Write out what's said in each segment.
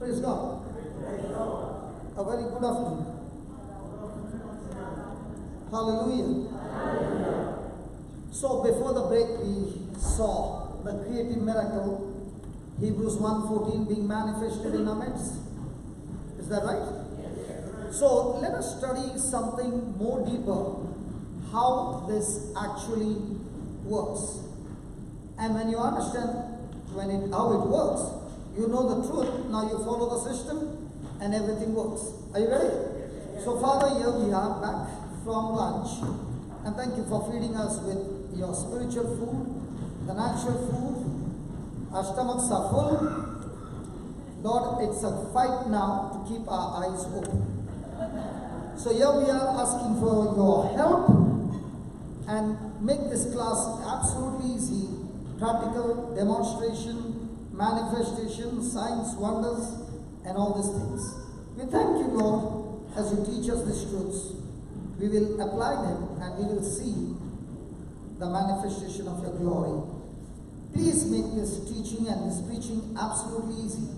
Praise God. A very good afternoon. Hallelujah. So before the break we saw the creative miracle, Hebrews 1:14 being manifested in our midst. Is that right? So let us study something more deeper, how this actually works. And when you understand how it works, you know the truth. Now you follow the system and everything works. Are you ready? So Father, here we are back from lunch, and thank you for feeding us with your spiritual food, the natural food. Our stomachs are full. Lord, it's a fight now to keep our eyes open. So here we are asking for your help and make this class absolutely easy. Practical, demonstration, manifestation, signs, wonders, and all these things. We thank you, Lord, as you teach us these truths. We will apply them and we will see the manifestation of your glory. Please make this teaching and this preaching absolutely easy,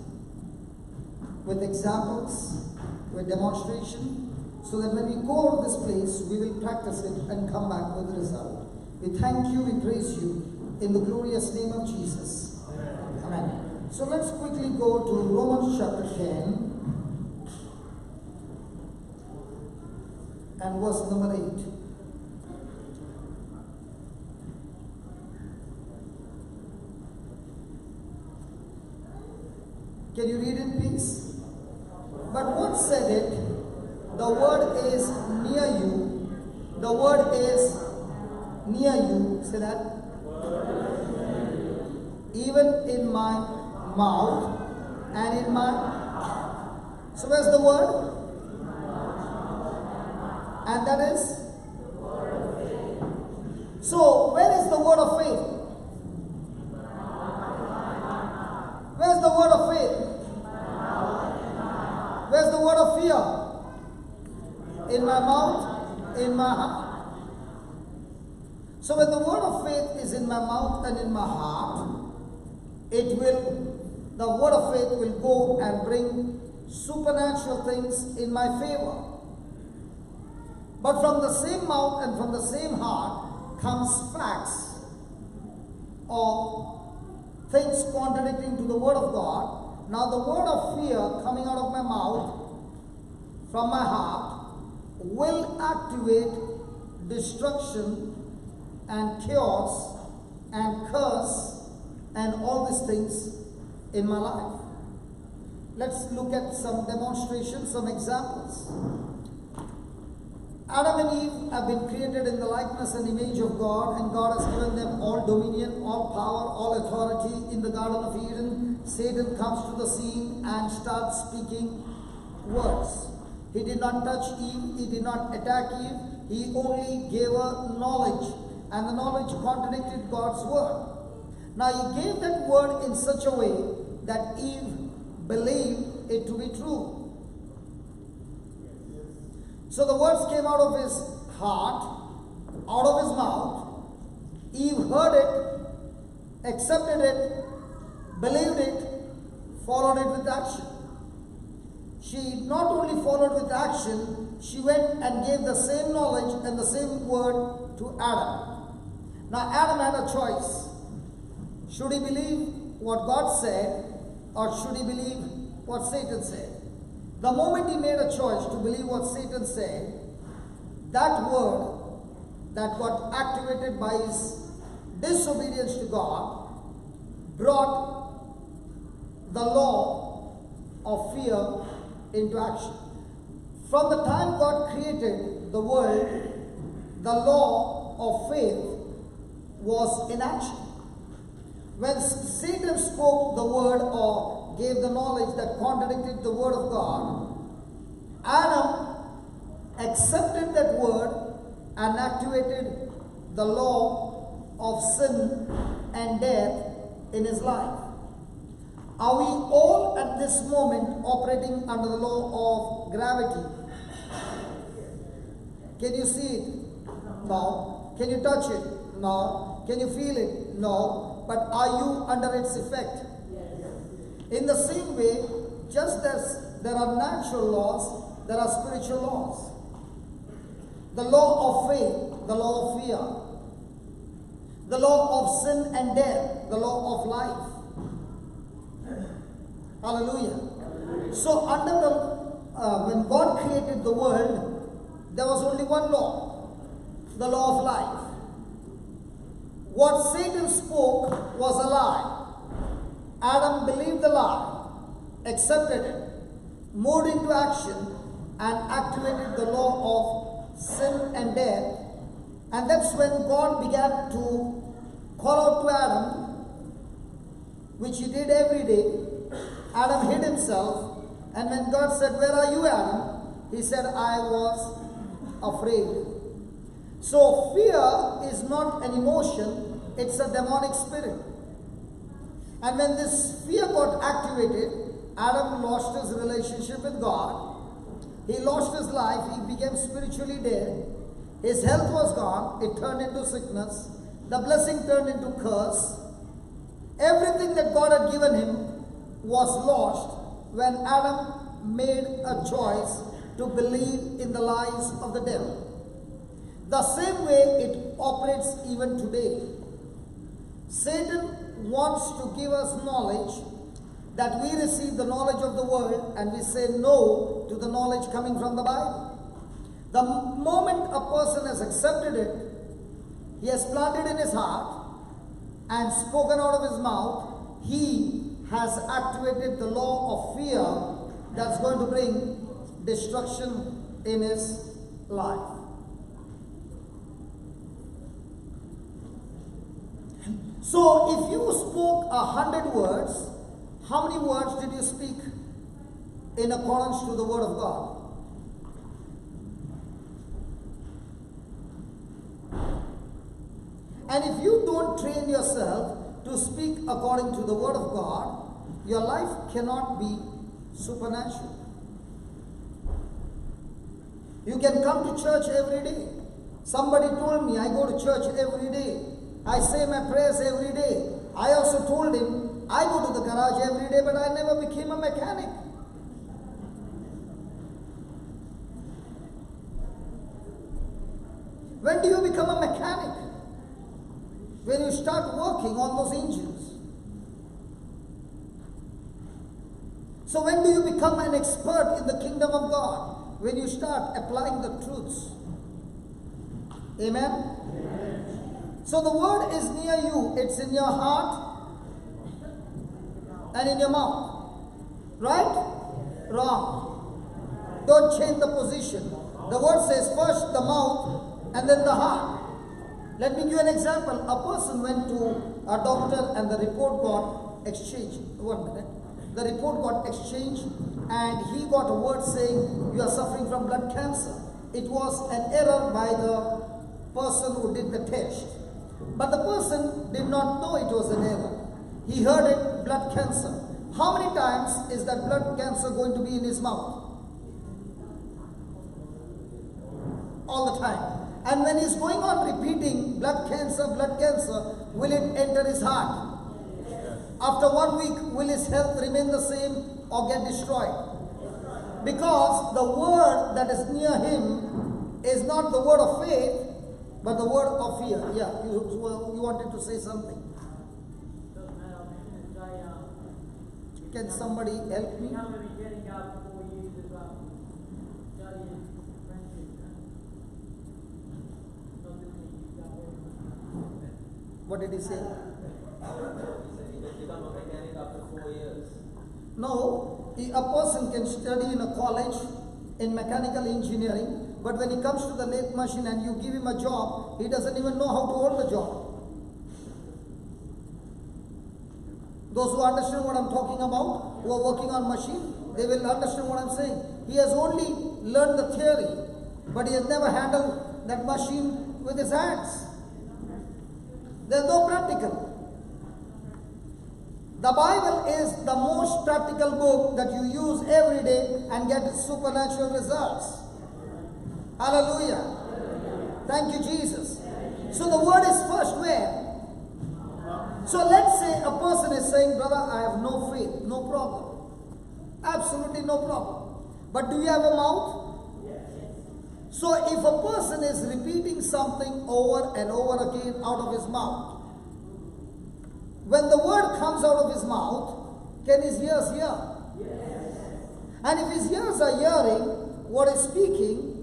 with examples, with demonstration, so that when we go out of this place, we will practice it and come back with the result. We thank you, we praise you, in the glorious name of Jesus. Amen. So let's quickly go to Romans chapter 10 and verse number 8. Can you read it, please? But what said it? The word is near you. The word is near you. Say that. Even in my mouth and in my... So where's the word? And that is? So where is the word of faith? Where's the word of faith? Where's the word of fear? In my mouth, in my heart. So when the word of faith is in my mouth and in my heart, the word of faith will go and bring supernatural things in my favor. But from the same mouth and from the same heart comes facts or things contradicting to the word of God. Now the word of fear coming out of my mouth, from my heart, will activate destruction and chaos and curse and all these things in my life. Let's look at some demonstrations, some examples. Adam and Eve have been created in the likeness and image of God, and God has given them all dominion, all power, all authority. In the Garden of Eden, Satan comes to the scene and starts speaking words. He did not touch Eve, he did not attack Eve, he only gave her knowledge, and the knowledge contradicted God's word. Now he gave that word in such a way that Eve believed it to be true. So the words came out of his heart, out of his mouth. Eve heard it, accepted it, believed it, followed it with action. She not only followed with action, she went and gave the same knowledge and the same word to Adam. Now Adam had a choice. Should he believe what God said, or should he believe what Satan said? The moment he made a choice to believe what Satan said, that word that got activated by his disobedience to God brought the law of fear into action. From the time God created the world, the law of faith was in action. When Satan spoke the word or gave the knowledge that contradicted the word of God, Adam accepted that word and activated the law of sin and death in his life. Are we all at this moment operating under the law of gravity? Can you see it? No. Can you touch it? No. Can you feel it? No. But are you under its effect? In the same way, just as there are natural laws, there are spiritual laws. The law of faith, the law of fear, the law of sin and death, the law of life. Hallelujah. So under when God created the world, there was only one law, the law of life. What Satan spoke was a lie. Adam believed the lie, accepted it, moved into action, and activated the law of sin and death. And that's when God began to call out to Adam, which he did every day. Adam hid himself, and when God said, "Where are you, Adam?" he said, "I was afraid." So fear is not an emotion, it's a demonic spirit. And when this fear got activated, Adam lost his relationship with God. He lost his life. He became spiritually dead. His health was gone. It turned into sickness. The blessing turned into curse. Everything that God had given him was lost when Adam made a choice to believe in the lies of the devil. The same way it operates even today. Satan wants to give us knowledge, that we receive the knowledge of the world and we say no to the knowledge coming from the Bible. The moment a person has accepted it, he has planted in his heart and spoken out of his mouth, he has activated the law of fear that's going to bring destruction in his life. So if you spoke 100 words, how many words did you speak in accordance to the word of God? And if you don't train yourself to speak according to the word of God, your life cannot be supernatural. You can come to church every day. Somebody told me, I go to church every day. I say my prayers every day. I also told him, I go to the garage every day, but I never became a mechanic. When do you become a mechanic? When you start working on those engines. So when do you become an expert in the kingdom of God? When you start applying the truths. Amen? Amen. So the word is near you. It's in your heart and in your mouth. Right? Wrong. Don't change the position. The word says first the mouth and then the heart. Let me give you an example. A person went to a doctor and the report got exchanged. 1 minute. The report got exchanged and he got a word saying you are suffering from blood cancer. It was an error by the person who did the test. But the person did not know it was an error. He heard it, blood cancer. How many times is that blood cancer going to be in his mouth? All the time. And when he's going on repeating blood cancer, will it enter his heart? After 1 week, will his health remain the same or get destroyed? Because the word that is near him is not the word of faith, but the word of fear. Yeah, you wanted to say something. Can somebody help me? What did he say? No, a person can study in a college in mechanical engineering, but when he comes to the lathe machine and you give him a job, he doesn't even know how to hold the job. Those who understand what I'm talking about, who are working on machine, they will understand what I'm saying. He has only learned the theory, but he has never handled that machine with his hands. There's no practical. The Bible is the most practical book that you use every day and get supernatural results. Hallelujah. Thank you, Jesus. So the word is first where? So let's say a person is saying, brother, I have no faith, no problem. Absolutely no problem. But do you have a mouth? So if a person is repeating something over and over again out of his mouth, when the word comes out of his mouth, can his ears hear? And if his ears are hearing what is speaking,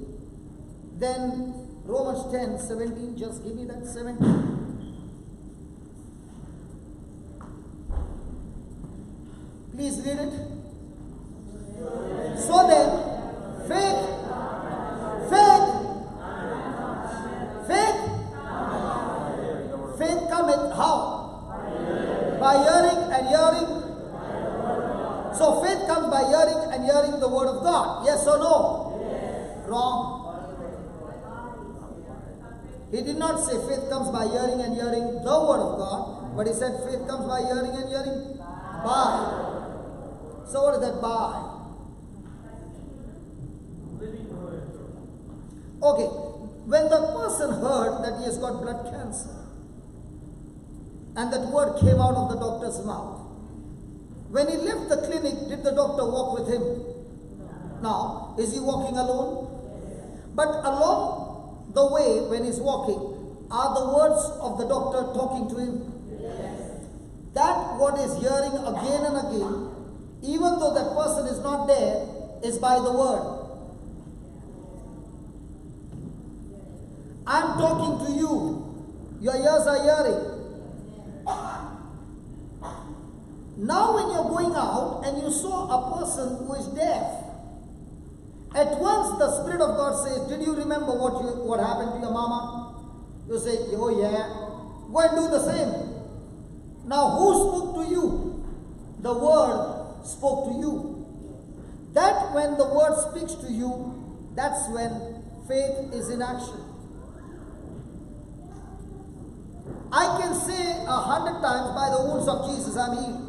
then Romans 10:17, just give me that 17. Please read it. So then, faith cometh how? By hearing and hearing. So faith comes by hearing and hearing the word of God. Yes or no? Wrong. He did not say faith comes by hearing and hearing the word of God, but he said faith comes by hearing and hearing by. So what is that by? Okay, when the person heard that he has got blood cancer, and that word came out of the doctor's mouth, when he left the clinic, did the doctor walk with him? Now, is he walking alone? But along the way, when he's walking, are the words of the doctor talking to him? That what is hearing again and again, even though that person is not there, is by the word. I'm talking to you. Your ears are hearing. Now when you're going out and you saw a person who is deaf, at once the Spirit of God says, did you remember what happened to your mama? You say, oh yeah. Go and do the same. Now who spoke to you? The word spoke to you. That when the word speaks to you, that's when faith is in action. I can say 100 times, by the wounds of Jesus I'm healed.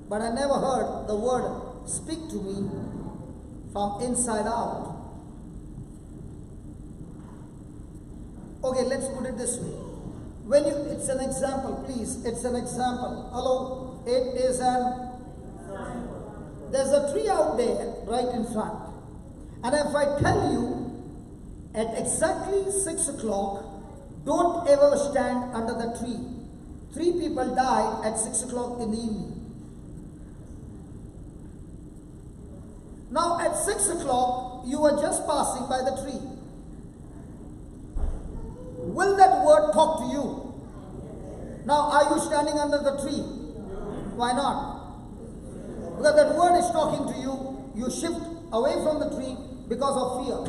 But I never heard the word speak to me from inside out. Okay, let's put it this way. It's an example, please. It's an example. Hello? It is there's a tree out there right in front. And if I tell you at exactly 6 o'clock, don't ever stand under the tree. 3 people died at 6 o'clock in the evening. Now at 6 o'clock, you were just passing by the tree. Will that word talk to you? Now are you standing under the tree? Why not? Because that word is talking to you, you shift away from the tree because of fear.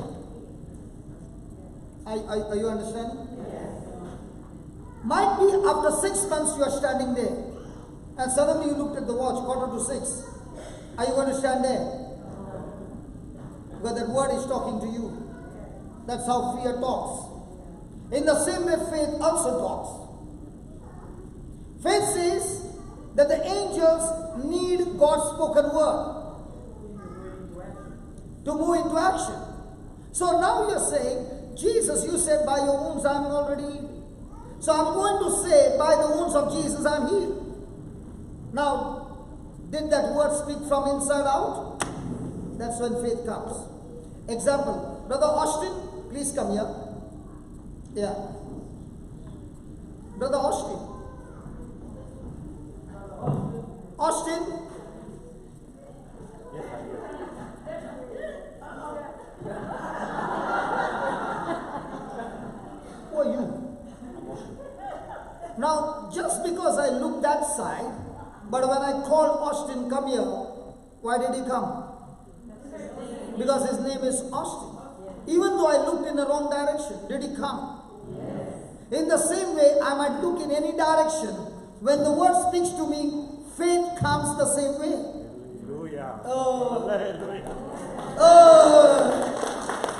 Are you understanding? Might be after 6 months you are standing there, and suddenly you looked at the watch, 5:45. Are you going to stand there? Because that word is talking to you. That's how fear talks. In the same way, faith also talks. Faith says that the angels need God's spoken word to move into action. So now you're saying, Jesus, you said by your wounds I'm already healed. So I'm going to say, by the wounds of Jesus, I'm healed. Now, did that word speak from inside out? That's when faith comes. Example, Brother Austin, please come here. Yeah. Brother Austin. Austin. Who are you? Now, just because I looked that side, but when I called Austin, come here, why did he come? Because his name is Austin. Even though I looked in the wrong direction, did he come? Yes. In the same way, I might look in any direction. When the word speaks to me, faith comes the same way. Hallelujah.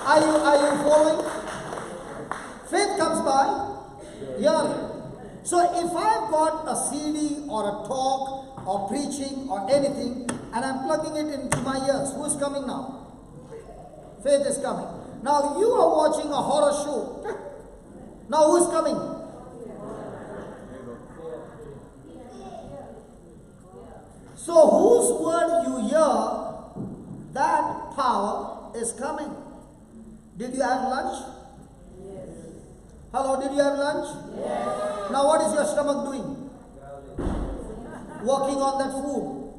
Are you following? Faith comes by hearing. So if I've got a CD or a talk or preaching or anything, and I'm plugging it into my ears, who is coming now? Faith is coming. Now you are watching a horror show. Now who is coming? So whose word you hear, that power is coming. Did you have lunch? Yes. Hello, did you have lunch? Yes. Now what is your stomach doing? Working on that food,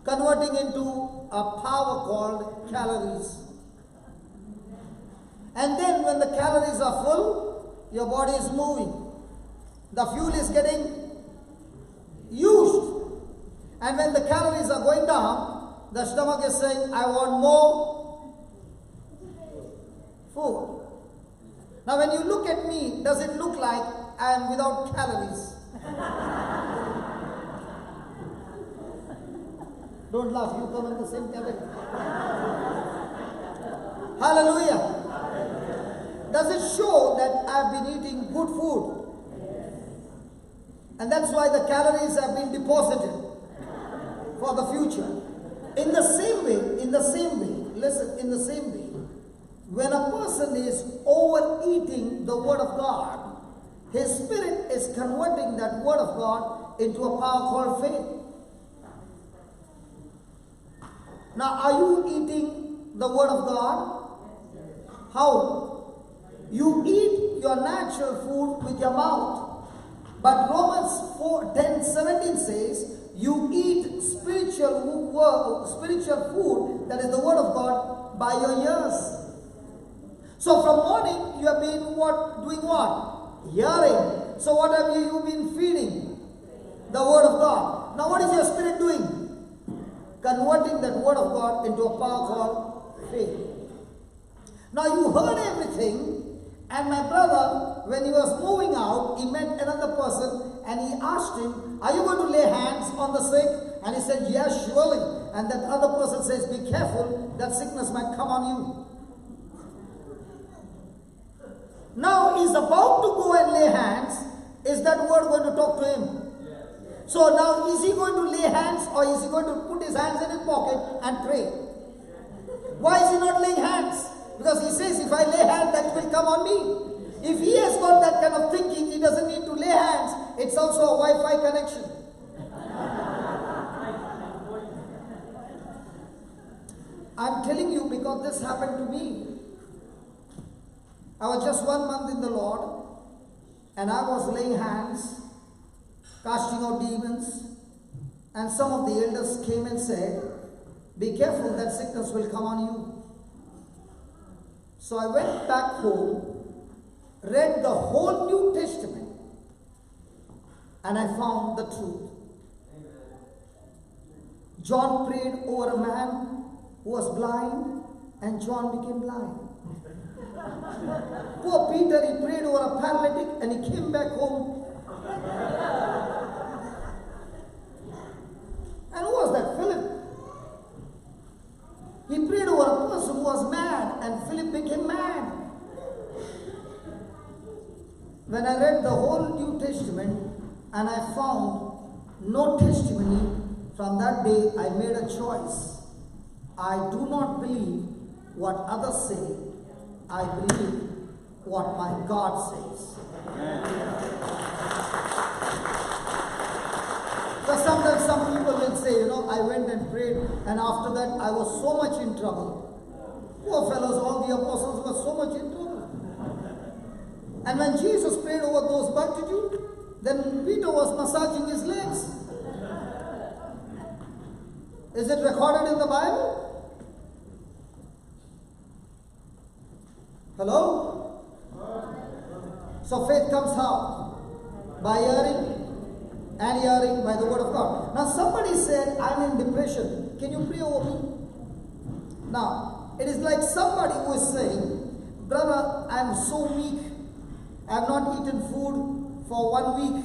converting into a power called calories. And then when the calories are full, your body is moving. The fuel is getting used. And when the calories are going down, the stomach is saying, I want more food. Now when you look at me, does it look like I am without calories? Don't laugh, you come in the same category. Hallelujah. Does it show that I have been eating good food? And that's why the calories have been deposited for the future. In the same way, listen, in the same way, when a person is overeating the Word of God, his spirit is converting that Word of God into a power called faith. Now, are you eating the Word of God? How? You eat your natural food with your mouth. But Romans 4:10-17 says, you eat spiritual food, that is the Word of God, by your ears. So from morning, you have been doing what? Hearing. So what have you been feeding? The Word of God. Now what is your spirit doing? Converting that Word of God into a power called faith. Now you heard everything, and my brother, when he was moving out, he met another person and he asked him, are you going to lay hands on the sick? And he said, yes, surely. And that other person says, be careful, that sickness might come on you. Now he's about to go and lay hands. Is that word going to talk to him? Yes. So now is he going to lay hands, or is he going to put his hands in his pocket and pray? Why is he not laying hands? Because he says, if I lay hands, that will come on me. If he has got that kind of thinking, he doesn't need to lay hands. It's also a Wi-Fi connection. I'm telling you because this happened to me. I was just 1 month in the Lord, and I was laying hands, casting out demons, and some of the elders came and said, be careful, that sickness will come on you. So I went back home, read the whole New Testament, and I found the truth. John prayed over a man who was blind, and John became blind. Poor Peter, he prayed over a paralytic, and he came back home. And who was that? Philip. He prayed over a person who was mad, and Philip became mad. When I read the whole New Testament and I found no testimony, from that day I made a choice. I do not believe what others say. I believe what my God says. So sometimes some people will say, I went and prayed, and after that I was so much in trouble. Poor fellows, all the apostles were so much in trouble. And when Jesus prayed over those multitude, then Peter was massaging his legs. Is it recorded in the Bible? Hello? So faith comes how? By hearing, and hearing by the Word of God. Now somebody said, I'm in depression. Can you pray over me? Now, it is like somebody who is saying, brother, I am so weak. I have not eaten food for 1 week.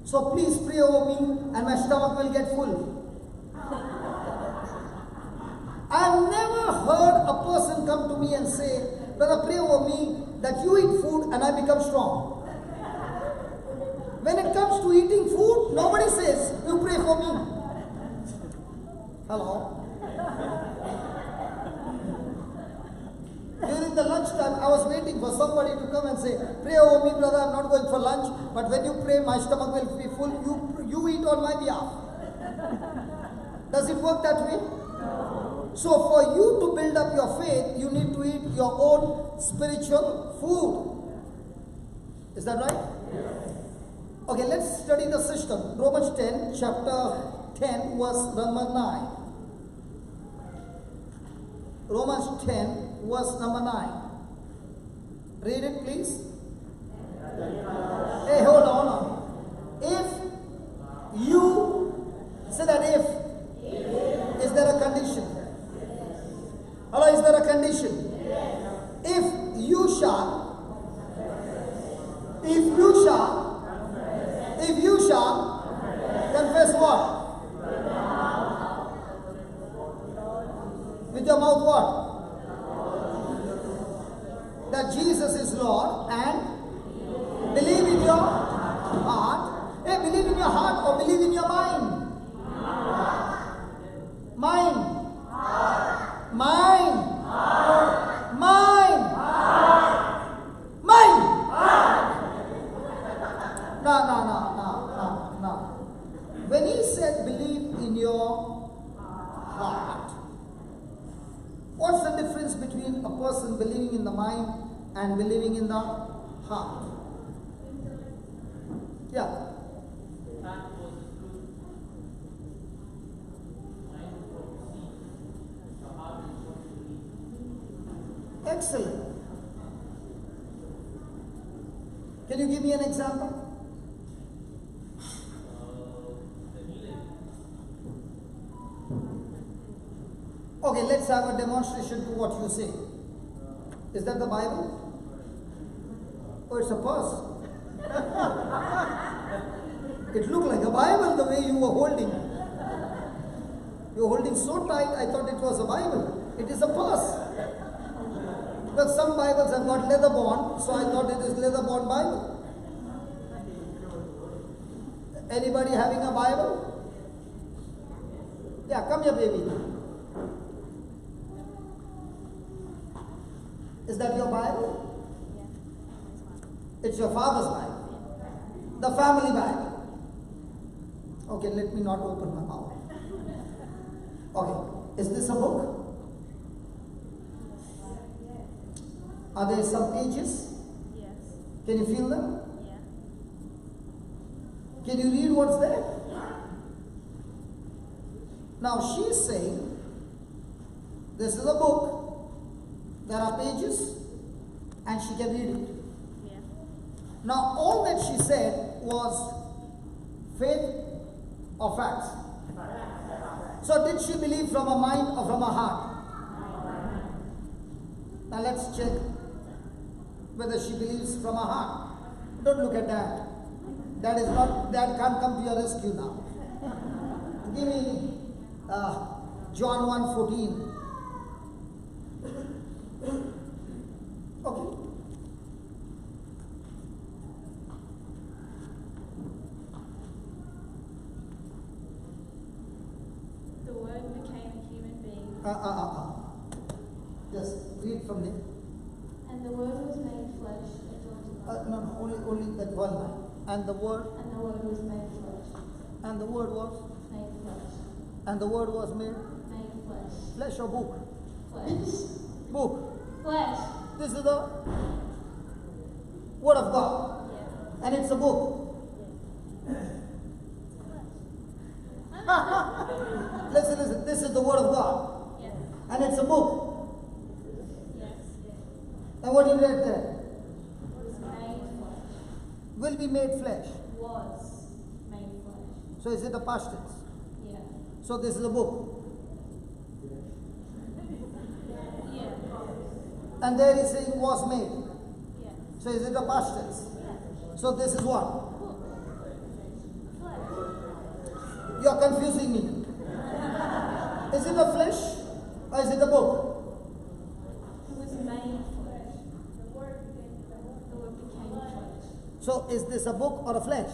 So please pray over me and my stomach will get full. I have never heard a person come to me and say, brother, pray over me that you eat food and I become strong. When it comes to eating food, nobody says, you pray for me. Hello? During the lunchtime, I was waiting for somebody to come and say, pray over me, brother, I'm not going for lunch, but when you pray, my stomach will be full. You eat on my behalf. Does it work that way? No. So for you to build up your faith, you need to eat your own spiritual food. Is that right? Yes. Okay, let's study the system. Romans 10, chapter 10, verse number 9. Romans 10, verse number 9. Read it, please. Hey, hold on. If you, say that if. Is there a condition? Hello, is there a condition? If you shall confess what? With your mouth what? That Jesus is Lord, and believe in your heart. Hey, believe in your heart or believe in your mind? Mind. Mind. Mind. Mind. No. When he said believe in your heart, what's the difference between a person believing in the mind and believing in the heart? Yeah. Excellent. Can you give me an example? Okay, let's have a demonstration to what you say. Is that the Bible? Oh, it's a purse. It looked like a Bible the way you were holding. You were holding so tight, I thought it was a Bible. It is a purse. But some Bibles have got leather bound, so I thought it is leather bound Bible. Anybody having a Bible? Yeah, come here, baby. Is that your Bible? It's your father's Bible. The family Bible. Okay, let me not open my mouth. Okay, is this a book? Are there some pages? Yes. Can you feel them? Yeah. Can you read what's there? Now she's saying, this is a book, there are pages, and she can read it. Yeah. Now all that she said was faith or facts. So did she believe from her mind or from her heart? Now let's check whether she believes from her heart. Don't look at that. That can't come to your rescue now. Give me John 1:14. Okay. The Word became a human being. Just read from there. And the Word was made flesh and dwelt among us. No, only that one line. And the Word. And the Word was made flesh. And the Word was. Made flesh. And the Word was made. Made flesh. Flesh or book? Flesh. Book. Flesh. This is the Word of God. Yeah. And it's a book. Listen. This is the Word of God. Yes. And it's a book. Yes. And what did you read there? Was made flesh. Will be made flesh. Was made flesh. So is it a past tense? Yeah. So this is a book. Yeah. And there is saying was made. Yeah. So is it a past tense? Yeah. So this is what? Book. Flesh. You are confusing me. Is it a flesh or is it a book? It was made flesh. The Word became flesh. So is this a book or a flesh?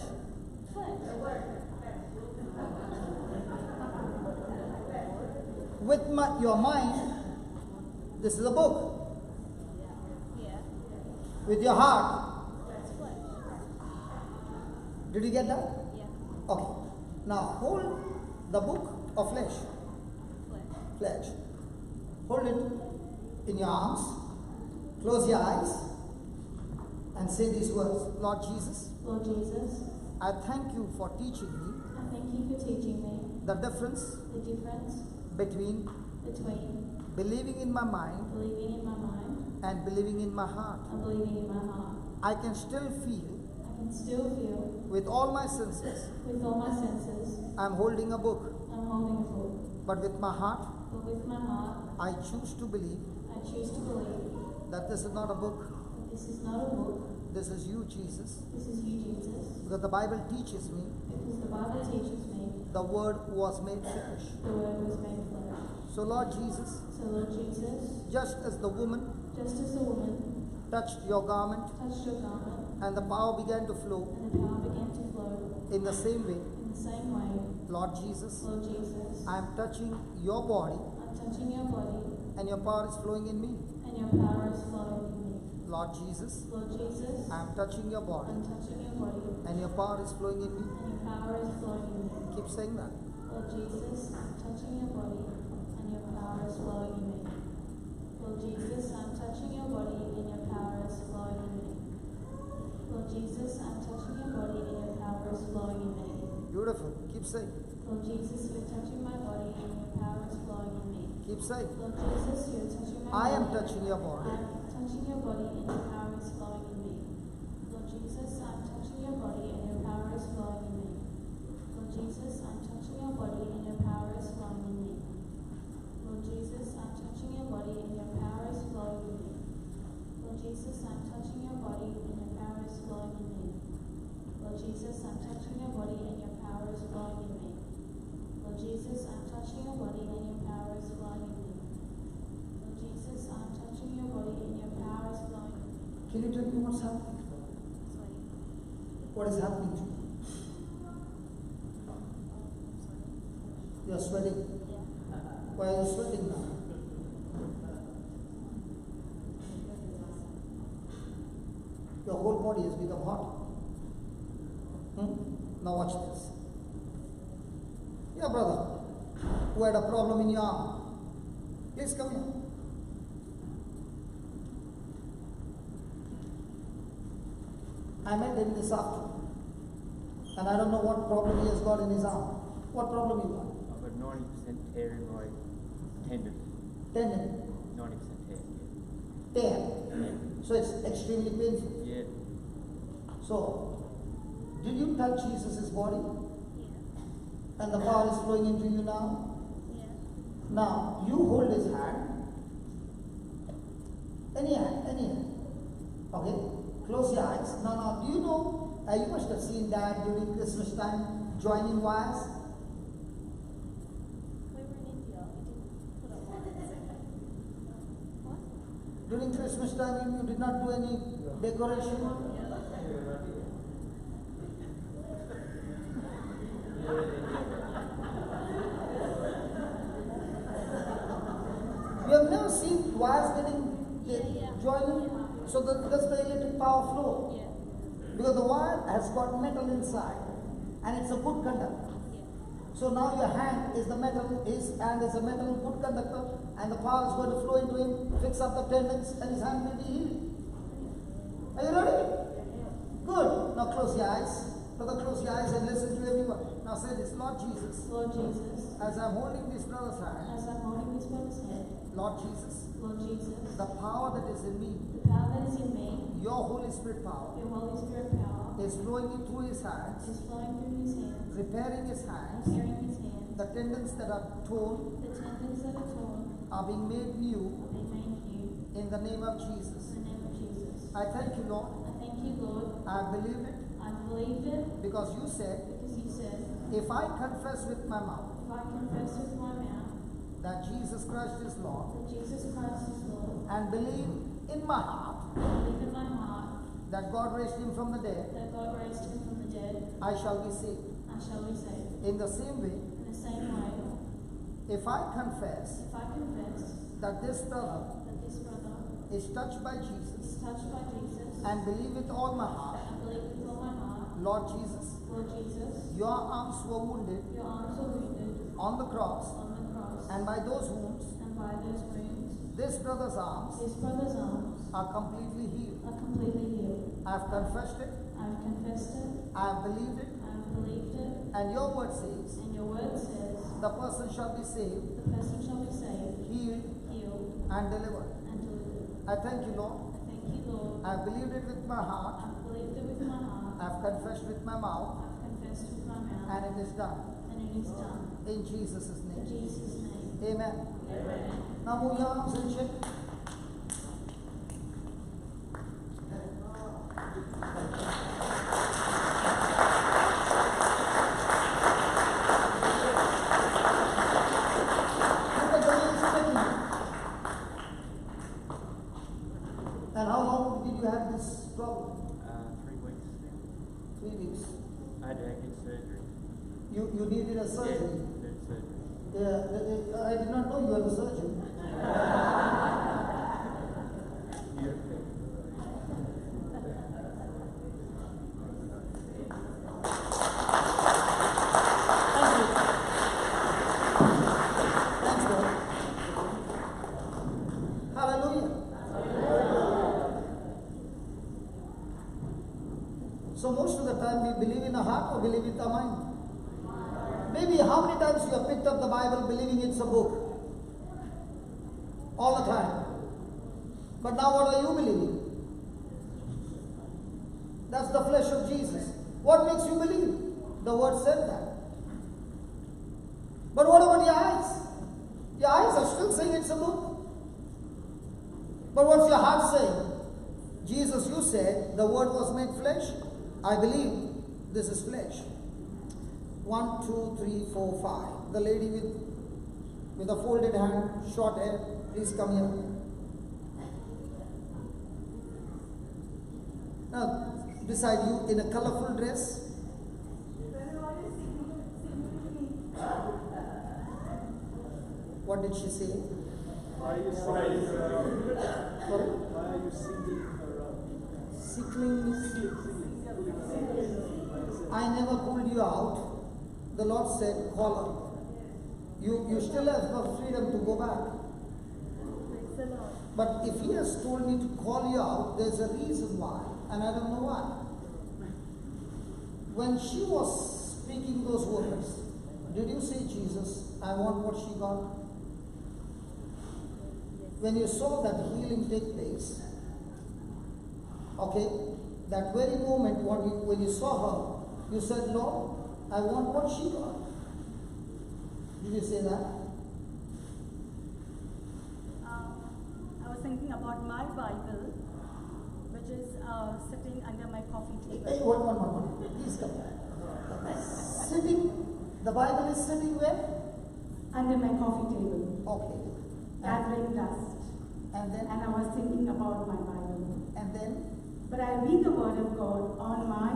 Flesh. The Word. With your mind, this is a book. Yeah. With your heart, That's flesh. did you get that? Yeah. Okay. Now hold the book or flesh? Flesh. Hold it in your arms. Close your eyes and say these words. Lord Jesus, Lord Jesus, I thank you for teaching me I thank you for teaching me the difference the difference between between believing in my mind believing in my mind and believing in my heart. and believing in my heart. I can still feel I can still feel with all my senses with all my senses I'm holding a book, I'm holding a book, but with my heart but with my heart I choose to believe I choose to believe that this is not a book, that this is not a book, this is you, Jesus. this is you, Jesus, Because the Bible teaches me because the Bible teaches me the Word was made flesh. the Word was made flesh. So, Lord Jesus, So Lord Jesus, just as the woman just as the woman touched your garment touched your garment and the power began to flow, and the power began to flow, in the same way, in the same way, Lord Jesus, Lord Jesus, I am touching your body I'm touching your body and your power is flowing in me. and your power is flowing in me. Lord Jesus, Lord Jesus, I am touching your body I'm touching your body and your power is flowing in me. and your power is flowing in me. Keep saying that. Lord Jesus, I'm touching your body and your power is flowing in me. Lord Jesus, I'm touching your body and your power is flowing in me. Lord Jesus, I'm touching your body and your power is flowing in me. Beautiful. Keep saying. Lord Jesus, you're touching my body and your power is flowing in me. Keep saying. Lord Jesus, you're touching my I body. am touching your body I'm touching your body and your power is flowing in me. Lord Jesus, I'm touching your body and your power is flowing in me. Lord Jesus, I'm touching your body and your power is flowing in me. Lord Jesus, I'm touching your body and your power is flowing in me. Lord Jesus, I'm touching your body and your power is flowing in me. Lord Jesus, I'm touching your body and your power is flowing in me. Lord Jesus, I'm touching your body and your power is flowing in me. Lord Jesus, I'm touching your body and your power is flowing in me. Can you tell me what's happening? What is happening to you? You're sweating. Why are you sweating now? Your whole body has become hot. Now watch this. Yeah, brother, who had a problem in your arm. Please come here. I met him this afternoon, and I don't know what problem he has got in his arm. What problem you got? I've got 90% tear in my tendon. Tendon. 90% tear. Tear. So it's extremely painful. Yeah. So, did you touch Jesus' body? Yeah. And the power is flowing into you now? Yeah. Now, you hold his hand. Any hand, any hand. Okay? Close your eyes. Now, do you know, you must have seen Dad during Christmas time joining wires. We were in India. We didn't put up one. What? During Christmas time, you did not do any decoration. You have never seen wires joining? So that's the electric power flow. Yeah. Because the wire has got metal inside and it's a good conductor. So now your hand is the metal, his hand is a metal good conductor, and the power is going to flow into him, fix up the tendons, and his hand will be healed. Are you ready? Good. Now close your eyes. Brother, close your eyes and listen to everyone. Now say this, Lord Jesus, Lord Jesus, as I'm holding this brother's hand, as I'm holding this brother's hand, Lord Jesus, Lord Jesus, the power that is in me, the power that is in me, your Holy Spirit power, your Holy Spirit power, is flowing in through his hands, is flowing through his hands, repairing his hands, repairing his hands. the tendons that are torn The tendons that are torn are being made new are being made new in the name of in Jesus. the name of Jesus. I thank you, Lord. I thank you, Lord. I believe it I believed it because you said, because you said, if I confess with my mouth if I confess with my mouth that Jesus Christ is Lord that Jesus Christ is Lord, and believe in my heart and believe in my heart that God raised him from the dead, that God raised him from the dead, I shall be saved. I shall be saved. In the same way, In the same way, if I confess if I confess that this brother that this brother is touched by is Jesus touched by Jesus, and believe with all my heart, and believe with all my heart, Lord Jesus, Lord Jesus, your arms were wounded your arms were wounded on the cross, and by those wounds, and by those wounds, this brother's arms this brother's arms are completely healed. are completely healed. I have confessed it, I have confessed it, I have believed it, I have believed it, and your word says, and your word says, the person shall be saved, the person shall be saved, healed, healed, and delivered. and delivered. I thank you, Lord. I thank you, Lord. I have believed it with my heart, I have believed it with my heart, I have confessed with my mouth, I have confessed with my mouth, and it is done. and it is done. In Jesus' In name. Jesus' name. Amen. Amen. Now move your arms and shake. Look at the way it's shaking. And how long did you have this problem? 3 weeks now. 3 weeks. I had to get surgery. You needed a surgery. Yeah, did surgery. Yeah, I did not know you were a surgeon. Thank you. Thanks, Lord. Hallelujah. So most of the time we believe in our heart or believe in our mind. Maybe how many times you have picked up the Bible believing it's a book? All the time. But now what are you believing? That's the flesh of Jesus. What makes you believe? The word said that. But what about your eyes? Your eyes are still saying it's a book. But what's your heart saying? Jesus, you said the word was made flesh. I believe this is flesh. 1, 2, 3, 4, 5. The lady with a folded hand, short hair, please come here. Now, beside you in a colorful dress. What did she say? Why are you singling her out? Sorry? Why are you singling her out? Sickling is. I never pulled you out. The Lord said, call her. You still have the freedom to go back. But if He has told me to call you out, there's a reason why, and I don't know why. When she was speaking those words, did you say, Jesus, I want what she got? When you saw that healing take place, okay, that very moment when you saw her, you said, Lord, I want what she got. Did you say that? I was thinking about my Bible, which is sitting under my coffee table. Hey, one. Please come. Sitting, the Bible is sitting where? Under my coffee table, Okay. gathering dust. And then? And I was thinking about my Bible. And then? But I read the Word of God on my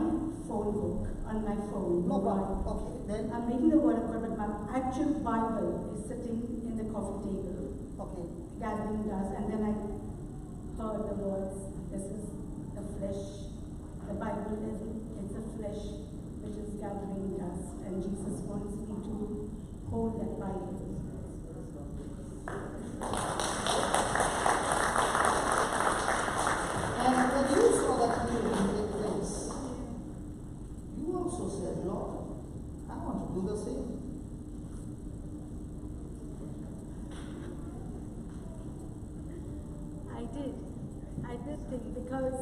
phone book, on my phone. No mobile. problem. Okay. Then? I'm reading the Word of God, but my actual Bible is sitting in the coffee table, Okay. gathering dust. And then I heard the words, this is the flesh. The Bible it's the flesh which is gathering dust. And Jesus wants me to hold that Bible. And when you saw that healing take place, you also said, Lord, I want to do the same. I did think because,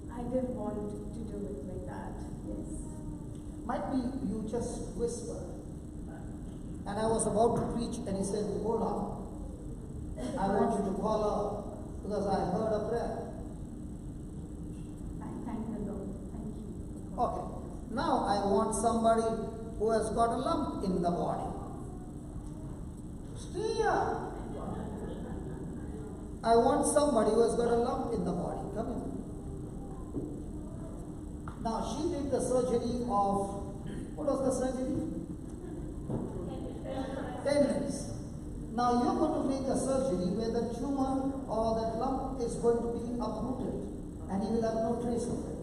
I did want to do it like that, yes. Might be you just whisper. And I was about to preach, and he said, hold on. I want you to call her because I heard a prayer. I thank the Lord. Thank you. Okay. Now I want somebody who has got a lump in the body. Stay here. I want somebody who has got a lump in the body. Come in. Now she did the surgery of, what was the surgery? 10 minutes. Now you're going to make a surgery where the tumor or that lump is going to be uprooted and you will have no trace of it.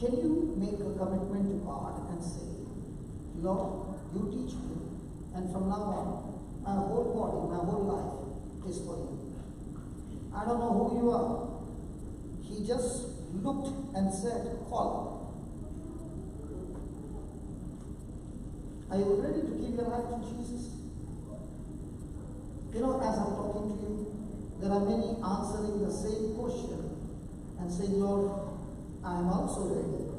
can you make a commitment to God and say, Lord, you teach me, and from now on, my whole body, my whole life is for you. I don't know who you are. He just looked and said, call. Are you ready to give your life to Jesus? You know, as I'm talking to you, there are many answering the same question and saying, Lord, I am also ready.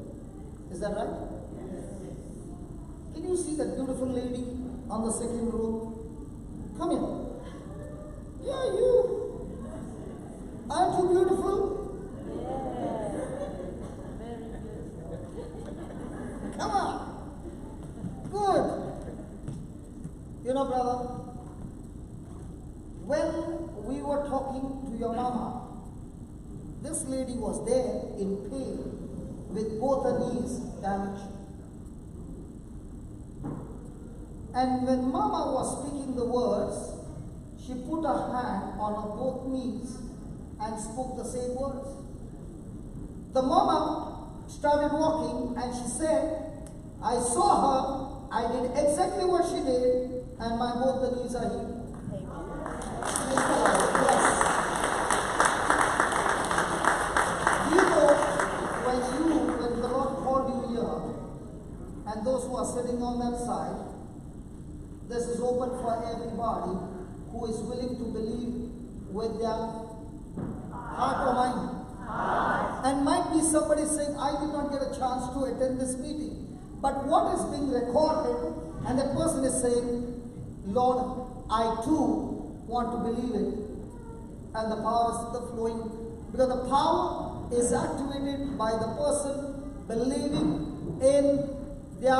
Is that right? Yes. Can you see that beautiful lady on the second row? Come here. Yeah, you. Aren't you beautiful? Come on. Good. You know, brother, when we were talking to your mama, this lady was there in pain with both her knees damaged. And when mama was speaking the words, she put her hand on her both knees and spoke the same words. The mama started walking and she said, I saw her, I did exactly what she did, and my both the knees are healed. Yes. You know, when the Lord called you here, and those who are sitting on that side, this is open for everybody who is willing to believe with their heart or mind. And might be somebody saying, I did not get a chance to attend this meeting. But what is being recorded, and the person is saying, Lord, I too want to believe it. And the power is the flowing, because the power is activated by the person believing in their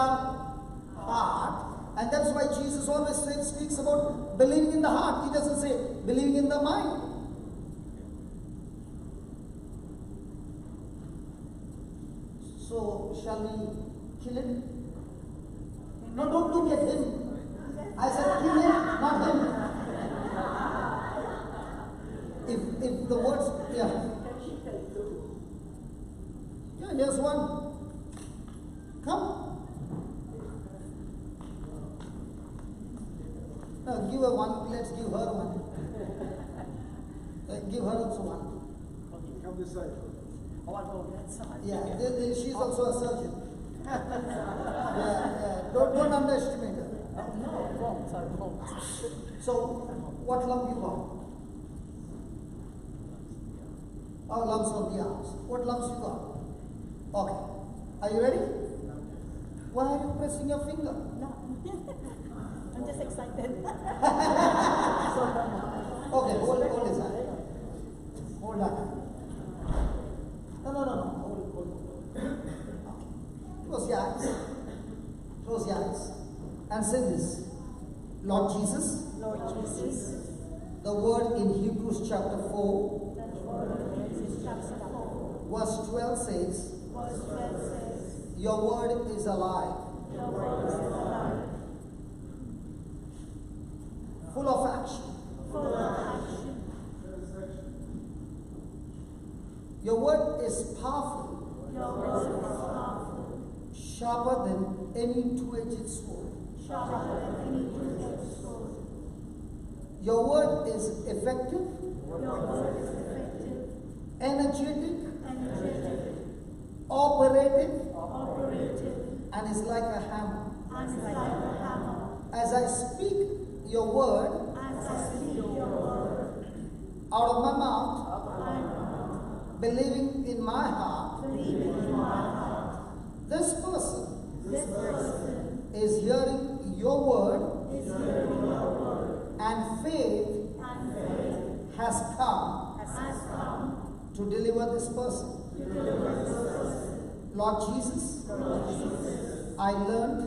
heart. And that's why Jesus always speaks about believing in the heart. He doesn't say believing in the mind. So, shall we kill him? No, don't look at him. I said kill him, not him. If the words, yeah. Yeah, here's one. Come. No, give her one. Let's give her one. Give her also one. Okay, come this side. Oh, I go that side. Yeah, she's also a surgeon. Yeah. Don't underestimate her. No, wrong, sorry, wrong. So, what lump you got? Oh, lumps on the arms. What lumps you got? Okay. Are you ready? Why are you pressing your finger? No. I'm just excited. Okay, hold his hand. Hold that hand. No. Hold. Okay. Close your eyes. Close your eyes. And say this. Lord Jesus. Lord Jesus. The word in Hebrews chapter 4. Verse 12 says, your word is alive. Full of action. Your word is powerful. Sharper than any two-edged sword. Your word is effective. Energetic. Operative. And is like a hammer. As I speak your word out of my mouth, believing in my heart, this person is hearing your word, and faith has come to deliver this person. Lord Jesus, I learned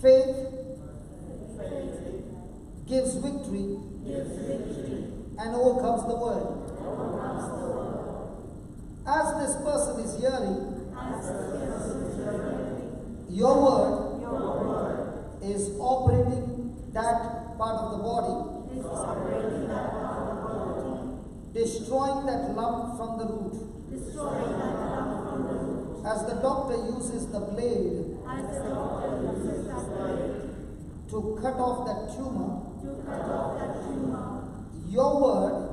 faith gives victory and overcomes the world. As this person is hearing, your word is operating that part of the body, destroying that lump from the root. destroying that lump from the root. As the doctor uses the blade As the doctor uses that blade to cut off that tumor, to cut off that tumor, your word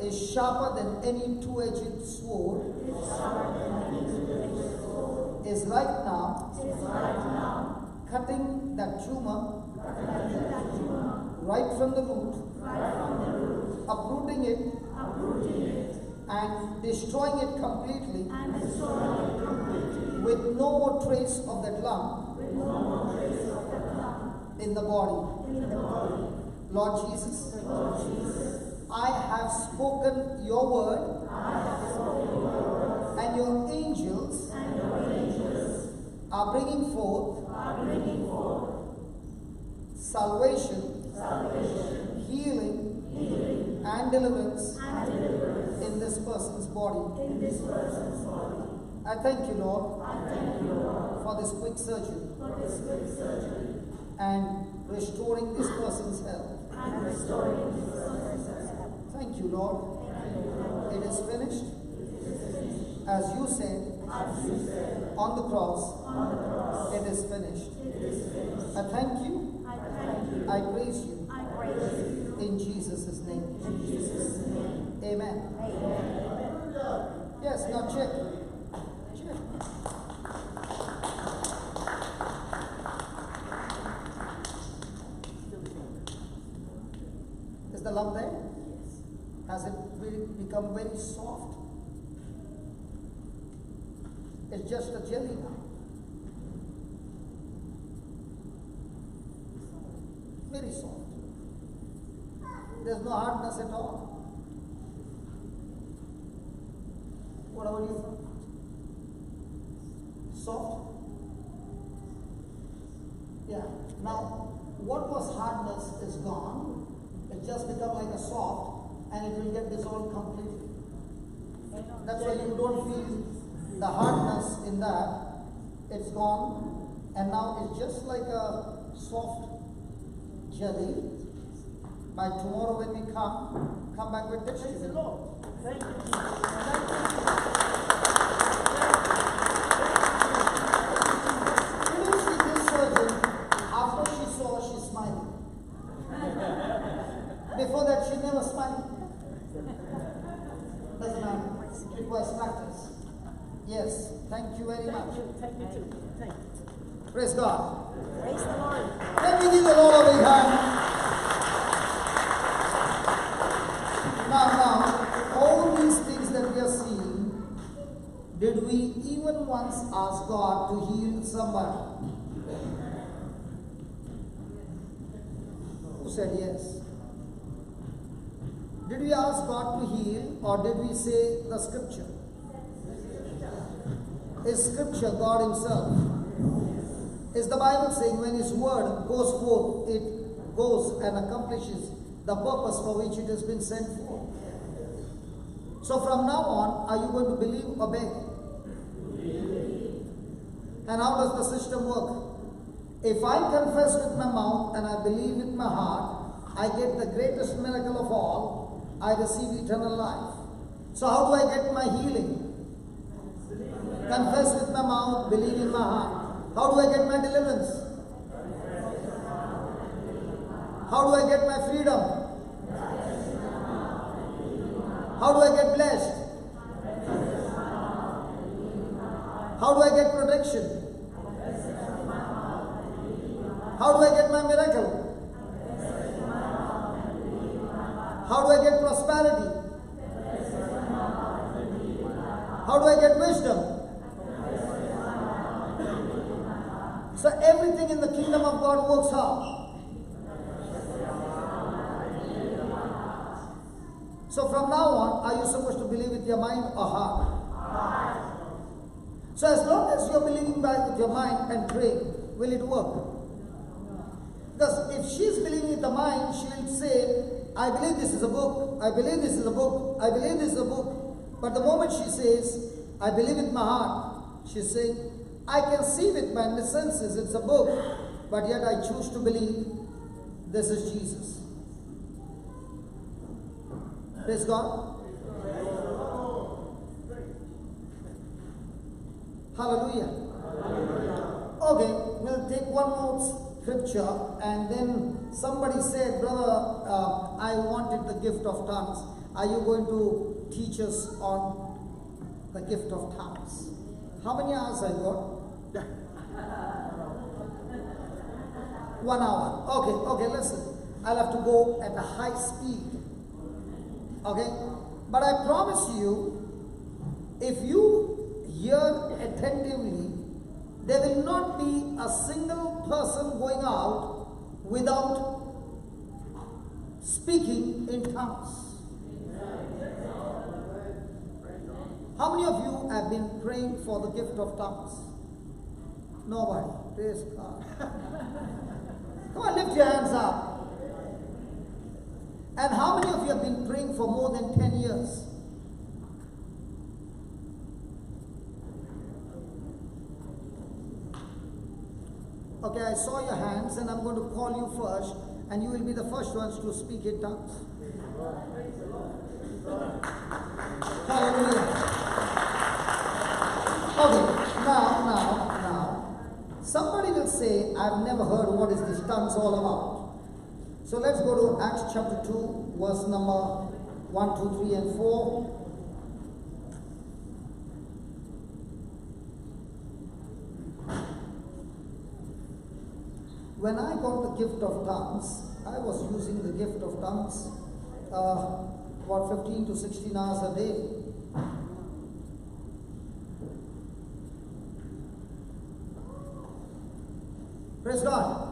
is sharper than any two-edged sword, is sharper than any two-edged sword, is right now is right now cutting that tumor cutting that tumor right from the root, right from the root, uprooting it uprooting it and destroying it completely and destroying it completely with no more trace of that lump with no more trace of that lump in the body. in the body. Lord Jesus, Lord Jesus, I have spoken your word I have spoken your word, and your angels and your angels are bringing forth are bringing forth salvation, salvation, healing, healing, and deliverance and deliverance in this person's body. in this person's body. I thank you, Lord, I thank you, Lord, for this quick surgery for this good surgery and restoring this person's health. and restoring this person's health. Thank you, Lord. Thank you, Lord. It is finished, as you said As you said on the cross. on the cross, It is finished. it is finished. I thank you. I thank you. I praise you I praise you. in Jesus' name. In Jesus' name. Amen. Amen. Yes, now check. Check. Is the lump there? Has it really become very soft? It's just a jelly now. Very soft. There's no hardness at all. What about you? Soft? Yeah. Now, what was hardness is gone. It just become like a soft and it will get dissolved completely. That's why you don't feel the hardness in that. It's gone and now it's just like a soft jelly. By tomorrow when we come back with texture. Praise the Lord. Thank you, Jesus. You will see this surgeon, after she saw, she's smiling. Before that, she never smiled. Doesn't matter. It requires practice. Yes, thank you very much. Thank you too. Thank you. Praise God. Praise the Lord. Let me give the Lord a big hand. Now, all these things that we are seeing, did we even once ask God to heal somebody? Who said yes? Did we ask God to heal or did we say the scripture? Is scripture God himself? Is the Bible saying when his word goes forth, it goes and accomplishes the purpose for which it has been sent forth? So from now on, are you going to believe or beg? And how does the system work? If I confess with my mouth and I believe with my heart, I get the greatest miracle of all. I receive eternal life. So how do I get my healing? Confess with my mouth, believe in my heart. How do I get my deliverance? How do I get my freedom? How do I get blessed? How do I get protection? How do I get my miracle? How do I get prosperity? How do I get wisdom? So everything in the kingdom of God works how? So from now on, are you supposed to believe with your mind or heart? So as long as you're believing by with your mind and praying, will it work? Because if she's believing with the mind, she will say, I believe this is a book, I believe this is a book, I believe this is a book. But the moment she says, I believe with my heart, she's saying, I can see with my senses it's a book, but yet I choose to believe this is Jesus. Praise God. Hallelujah. Okay, we'll take one more scripture, and then somebody said, brother, I wanted the gift of tongues. Are you going to teach us on the gift of tongues? How many hours I got? 1 hour. Okay, listen. I'll have to go at a high speed. Okay? But I promise you, if you hear attentively, there will not be a single person going out without speaking in tongues. How many of you have been praying for the gift of tongues? Nobody. Praise God. Come on, lift your hands up. And how many of you have been praying for more than 10 years? Okay, I saw your hands, and I'm going to call you first, and you will be the first ones to speak in tongues. Hallelujah. Okay, now, somebody will say, I've never heard what is this tongues all about. So let's go to Acts chapter 2, verse number 1, 2, 3, and 4. When I got the gift of tongues, I was using the gift of tongues about 15 to 16 hours a day. Praise God.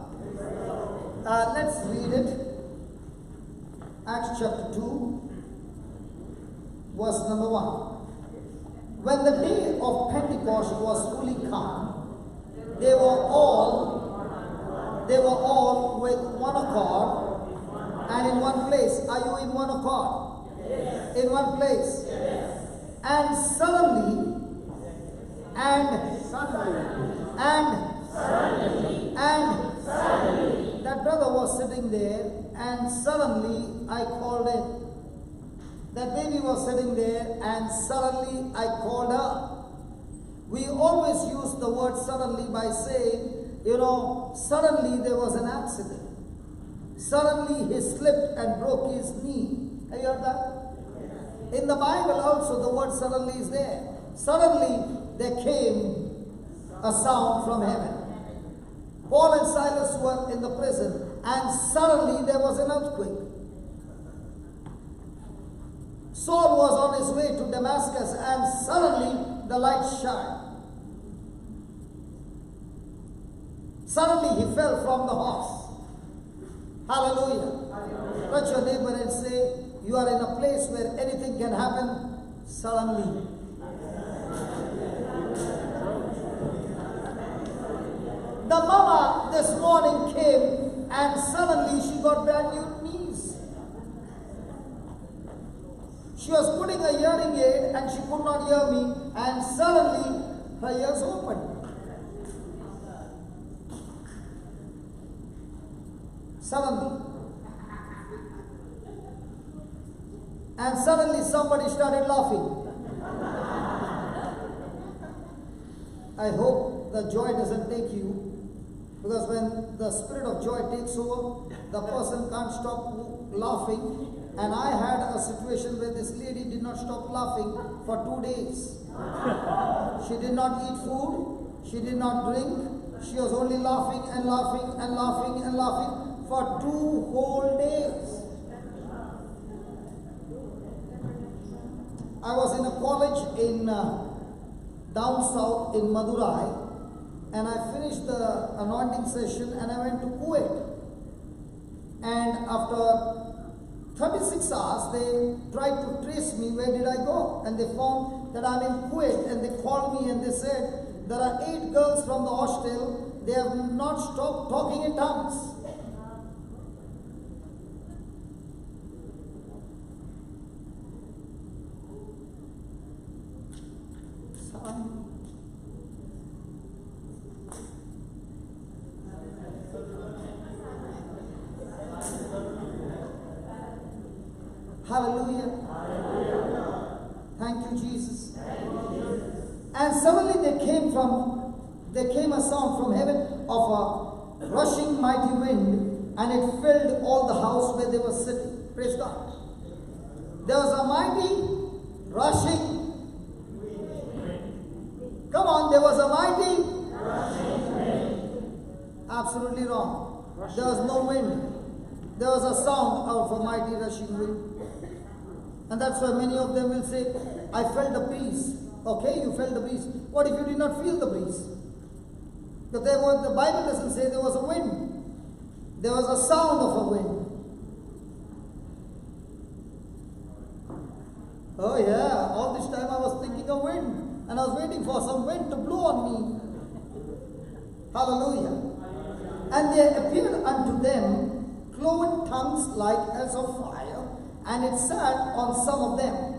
Let's read it. Acts chapter 2, verse number 1. When the day of Pentecost was fully come, they were all with one accord and in one place. Are you in one accord? Yes. In one place. Yes. And suddenly, that brother was sitting there, and suddenly I called him. That baby was sitting there, and suddenly I called her. We always use the word suddenly by saying, suddenly there was an accident. Suddenly he slipped and broke his knee. Have you heard that? In the Bible also the word suddenly is there. Suddenly there came a sound from heaven. Paul and Silas were in the prison, and suddenly there was an earthquake. Saul was on his way to Damascus, and suddenly the light shined. Suddenly he fell from the horse. Hallelujah. Touch your neighbor and say, you are in a place where anything can happen suddenly. The mama this morning came, and suddenly she got brand new knees. She was putting a hearing aid and she could not hear me, and suddenly her ears opened. Suddenly. And suddenly somebody started laughing. I hope the joy doesn't take you, because when the spirit of joy takes over, the person can't stop laughing. And I had a situation where this lady did not stop laughing for 2 days. She did not eat food, she did not drink, she was only laughing and laughing and laughing and laughing for 2 whole days. I was in a college in down south in Madurai, and I finished the anointing session and I went to Kuwait. And after 36 hours, they tried to trace me, where did I go? And they found that I'm in Kuwait, and they called me and they said, there are 8 girls from the hostel, they have not stopped talking in tongues. Hallelujah. Thank you, Jesus. And And suddenly there came a sound from heaven of a rushing mighty wind, and it filled all the house where they were sitting. Praise God. There was a mighty rushing. Come on, there was a mighty rushing. Absolutely wrong. There was no wind. There was a sound of a mighty rushing wind. And that's why many of them will say, I felt the breeze. Okay, you felt the breeze. What if you did not feel the breeze? But the Bible doesn't say there was a wind. There was a sound of a wind. Oh yeah, all this time I was thinking of wind. And I was waiting for some wind to blow on me. Hallelujah. And there appeared unto them cloven tongues like as of fire, and it sat on some of them.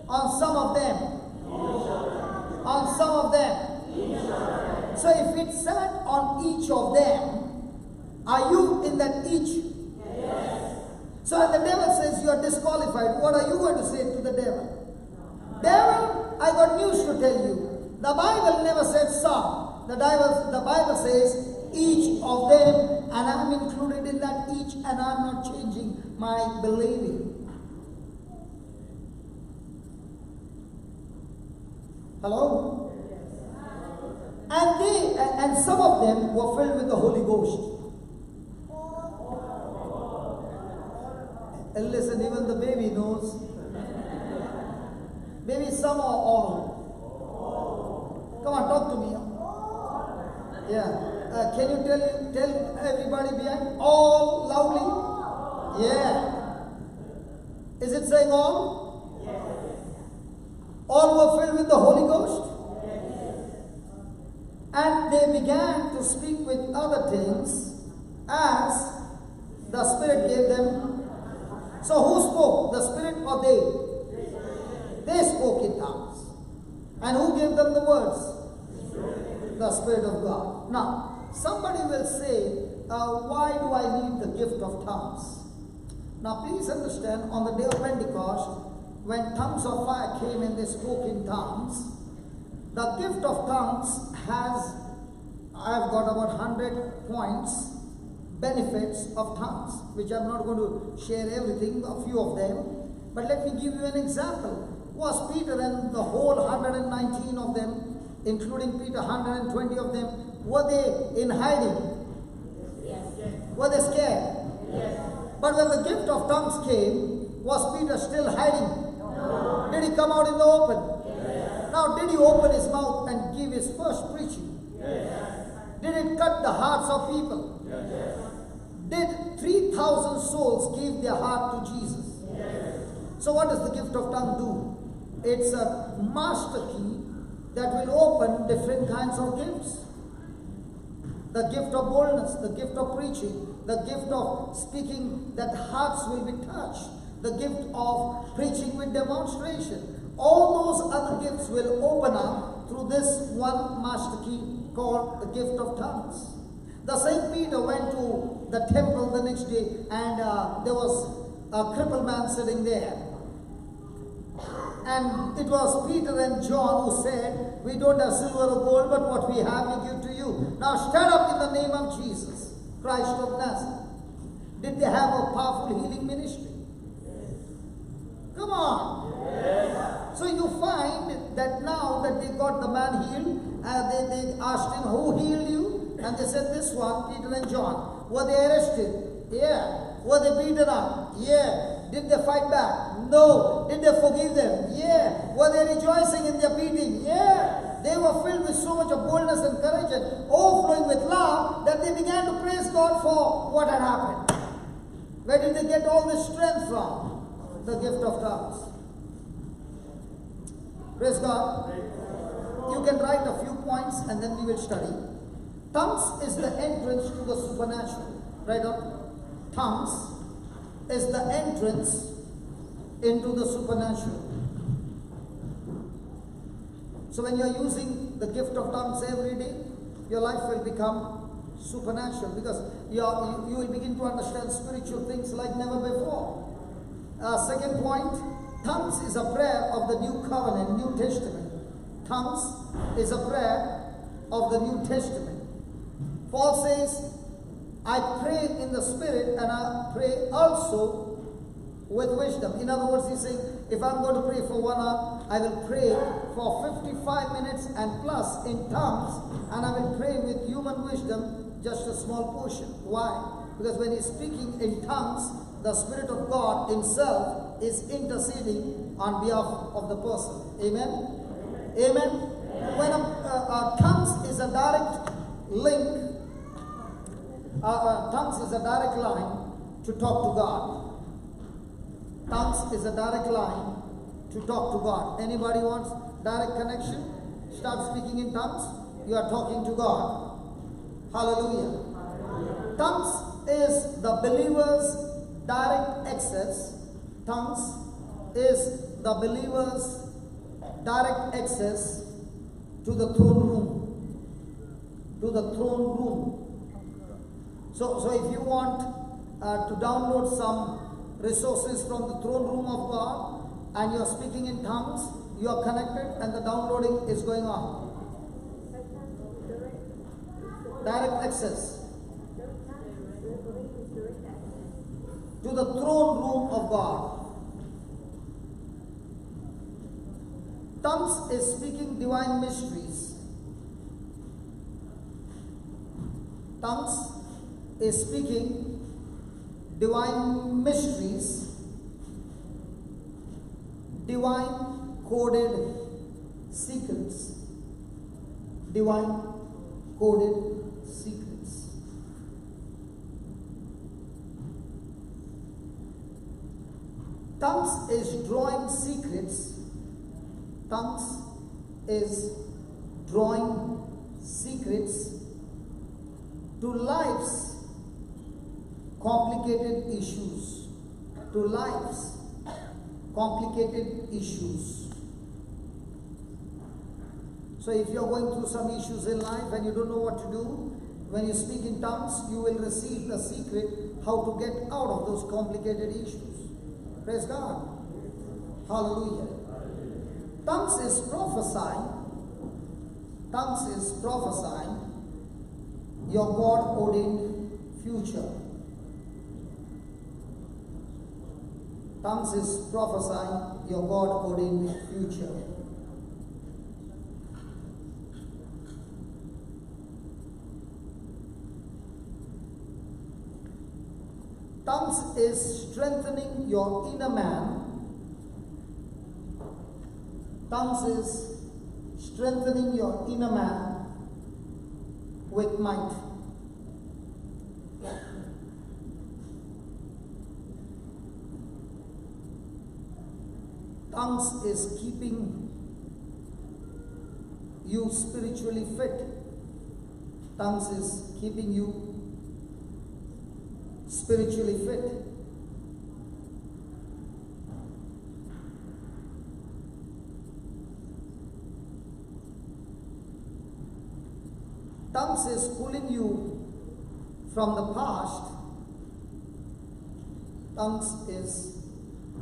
On some of them. On some of them. So if it sat on each of them, are you in that each? Yes. So when the devil says you are disqualified, what are you going to say to the devil? Devil, I got news to tell you. The Bible never said some. The Bible says each of them, and I'm included in that each, and I'm not changing my believing. Hello? And some of them were filled with the Holy Ghost. And listen, even the baby knows. Maybe some or all. Come on, talk to me. Yeah. Can you tell everybody behind? All loudly? Yeah. Is it saying all? Yes. All were filled with the Holy Ghost? Yes. And they began to speak with other things as the Spirit gave them. So who spoke? The Spirit or they? They spoke in tongues. And who gave them the words? The Spirit of God. Now, somebody will say, why do I need the gift of tongues? Now, please understand, on the day of Pentecost, when tongues of fire came and they spoke in tongues, the gift of tongues has, I've got about 100 points, benefits of tongues, which I'm not going to share everything, a few of them. But let me give you an example. Was Peter and the whole 119 of them, including Peter, 120 of them, were they in hiding? Yes. Were they scared? Yes. But when the gift of tongues came, was Peter still hiding? No. Did he come out in the open? Yes. Now, did he open his mouth and give his first preaching? Yes. Did it cut the hearts of people? Yes. Did 3,000 souls give their heart to Jesus? Yes. So what does the gift of tongue do? It's a master key that will open different kinds of gifts. The gift of boldness, the gift of preaching, the gift of speaking that hearts will be touched, the gift of preaching with demonstration. All those other gifts will open up through this one master key called the gift of tongues. The Saint Peter went to the temple the next day, and there was a crippled man sitting there. And it was Peter and John who said, we don't have silver or gold, but what we have we give to you. Now stand up in the name of Jesus, Christ of Nazareth. Did they have a powerful healing ministry? Yes. Come on. Yes. So you find that now that they got the man healed, they asked him, who healed you? And they said, this one, Peter and John. Were they arrested? Yeah. Were they beaten up? Yeah. Did they fight back? No. Did they forgive them? Yeah. Were they rejoicing in their beating? Yeah. They were filled with so much of boldness and courage and overflowing with love that they began to praise God for what had happened. Where did they get all this strength from? The gift of tongues. Praise God. You can write a few points and then we will study. Tongues is the entrance to the supernatural. Right up. Tongues is the entrance into the supernatural. So when you are using the gift of tongues every day, your life will become supernatural because you will begin to understand spiritual things like never before. Second point, Tongues is a prayer of the New Covenant, New Testament. Tongues is a prayer of the New Testament. Paul says, I pray in the Spirit and I pray also with wisdom. In other words, he's saying, if I'm going to pray for 1 hour, I will pray for 55 minutes and plus in tongues, and I will pray with human wisdom, just a small portion. Why? Because when he's speaking in tongues, the Spirit of God himself is interceding on behalf of the person. Amen? Amen? When tongues is a direct link, tongues is a direct line to talk to God. Tongues is a direct line to talk to God. Anybody wants direct connection? Start speaking in tongues. You are talking to God. Hallelujah. Tongues is the believer's direct access. Tongues is the believer's direct access to the throne room. To the throne room. So if you want to download some resources from the throne room of God and you are speaking in tongues, you are connected and the downloading is going on. Direct access to the throne room of God. Tongues is speaking divine mysteries. Tongues is speaking divine mysteries, divine coded secrets, divine coded secrets. Tongues is drawing secrets. Tongues is drawing secrets to life's complicated issues. To life's complicated issues. So if you're going through some issues in life and you don't know what to do, when you speak in tongues, you will receive the secret how to get out of those complicated issues. Praise God. Hallelujah. Tongues is prophesying. Tongues is prophesying your God-ordained future. Tongues is prophesying your God-ordained future. Tongues is strengthening your inner man. Tongues is strengthening your inner man with might. Tongues is keeping you spiritually fit. Tongues is keeping you spiritually fit. Tongues is pulling you from the past. Tongues is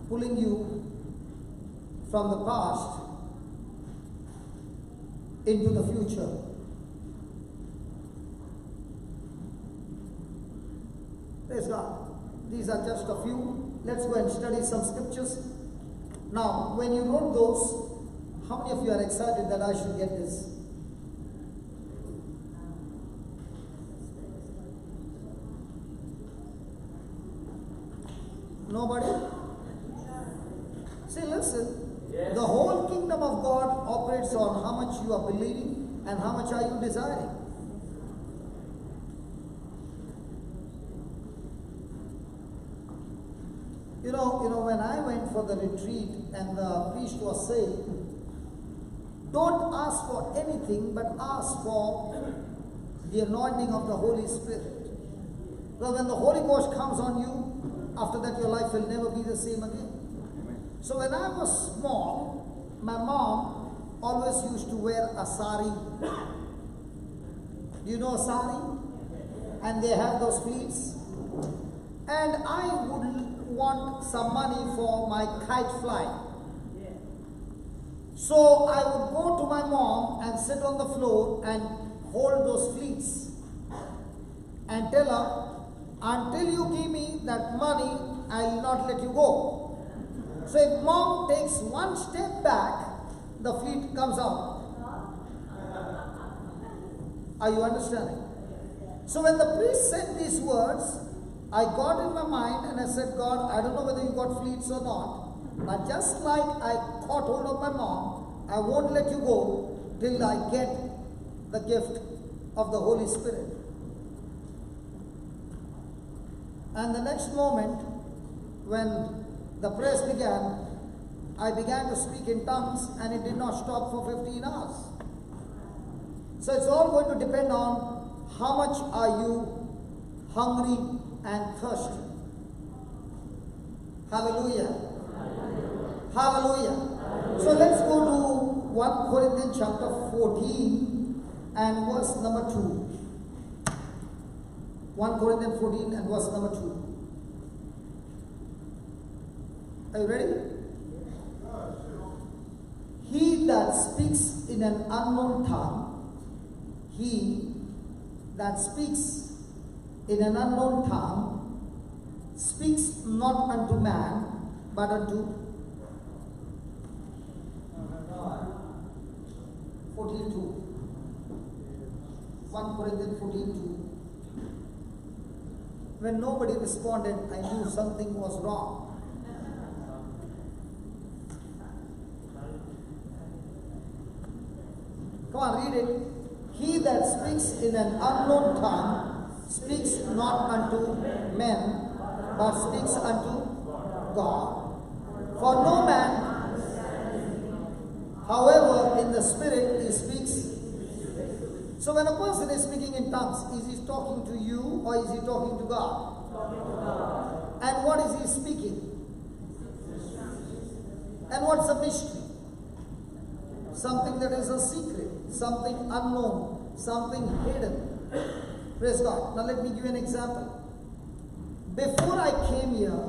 pulling you from the past into the future. Praise God. These are just a few. Let's go and study some scriptures. Now, when you wrote those, how many of you are excited that I should get this? Nobody? See, listen. The whole kingdom of God operates on how much you are believing and how much are you desiring. You know, when I went for the retreat and the priest was saying, don't ask for anything but ask for the anointing of the Holy Spirit. Well, when the Holy Ghost comes on you, after that your life will never be the same again. So when I was small, my mom always used to wear a sari. Do you know a sari? And they have those pleats. And I would want some money for my kite flying. So I would go to my mom and sit on the floor and hold those fleets and tell her, until you give me that money, I will not let you go. So if mom takes one step back, the fleet comes out. Are you understanding? So when the priest said these words, I got in my mind and I said, God, I don't know whether you got fleets or not, but just like I caught hold of my mom, I won't let you go till I get the gift of the Holy Spirit. And the next moment, when the prayers began, I began to speak in tongues and it did not stop for 15 hours. So it's all going to depend on how much are you hungry and thirsty. Hallelujah. Hallelujah. So let's go to 1 Corinthians chapter 14 and verse number 2. 1 Corinthians 14 and verse number 2. Are you ready? He that speaks in an unknown tongue, he that speaks in an unknown tongue, speaks not unto man, but unto 14:2. 1 Corinthians 14:2. When nobody responded, I knew something was wrong. Come on, read it. He that speaks in an unknown tongue speaks not unto men, but speaks unto God. For no man, however, in the spirit he speaks. So when a person is speaking in tongues, is he talking to you or is he talking to God? And what is he speaking? And what's a mystery? Something that is a secret, something unknown, something hidden. Praise God. Now let me give you an example. Before I came here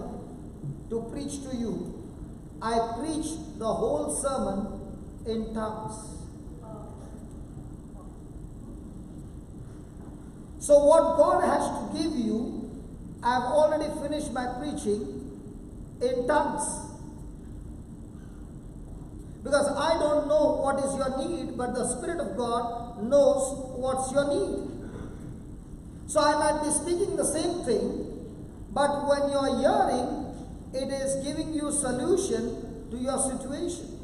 to preach to you, I preached the whole sermon in tongues. So what God has to give you, I've already finished my preaching in tongues. Because I don't know what is your need, but the Spirit of God knows what's your need. So I might be speaking the same thing, but when you're hearing, it is giving you solution to your situation.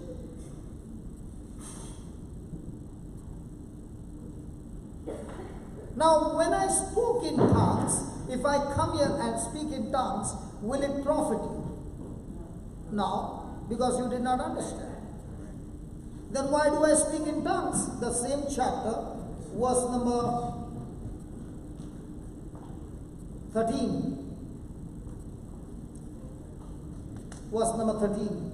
Now, when I spoke in tongues, if I come here and speak in tongues, will it profit you? No, because you did not understand. Then why do I speak in tongues? The same chapter, verse number 13. Verse number 13.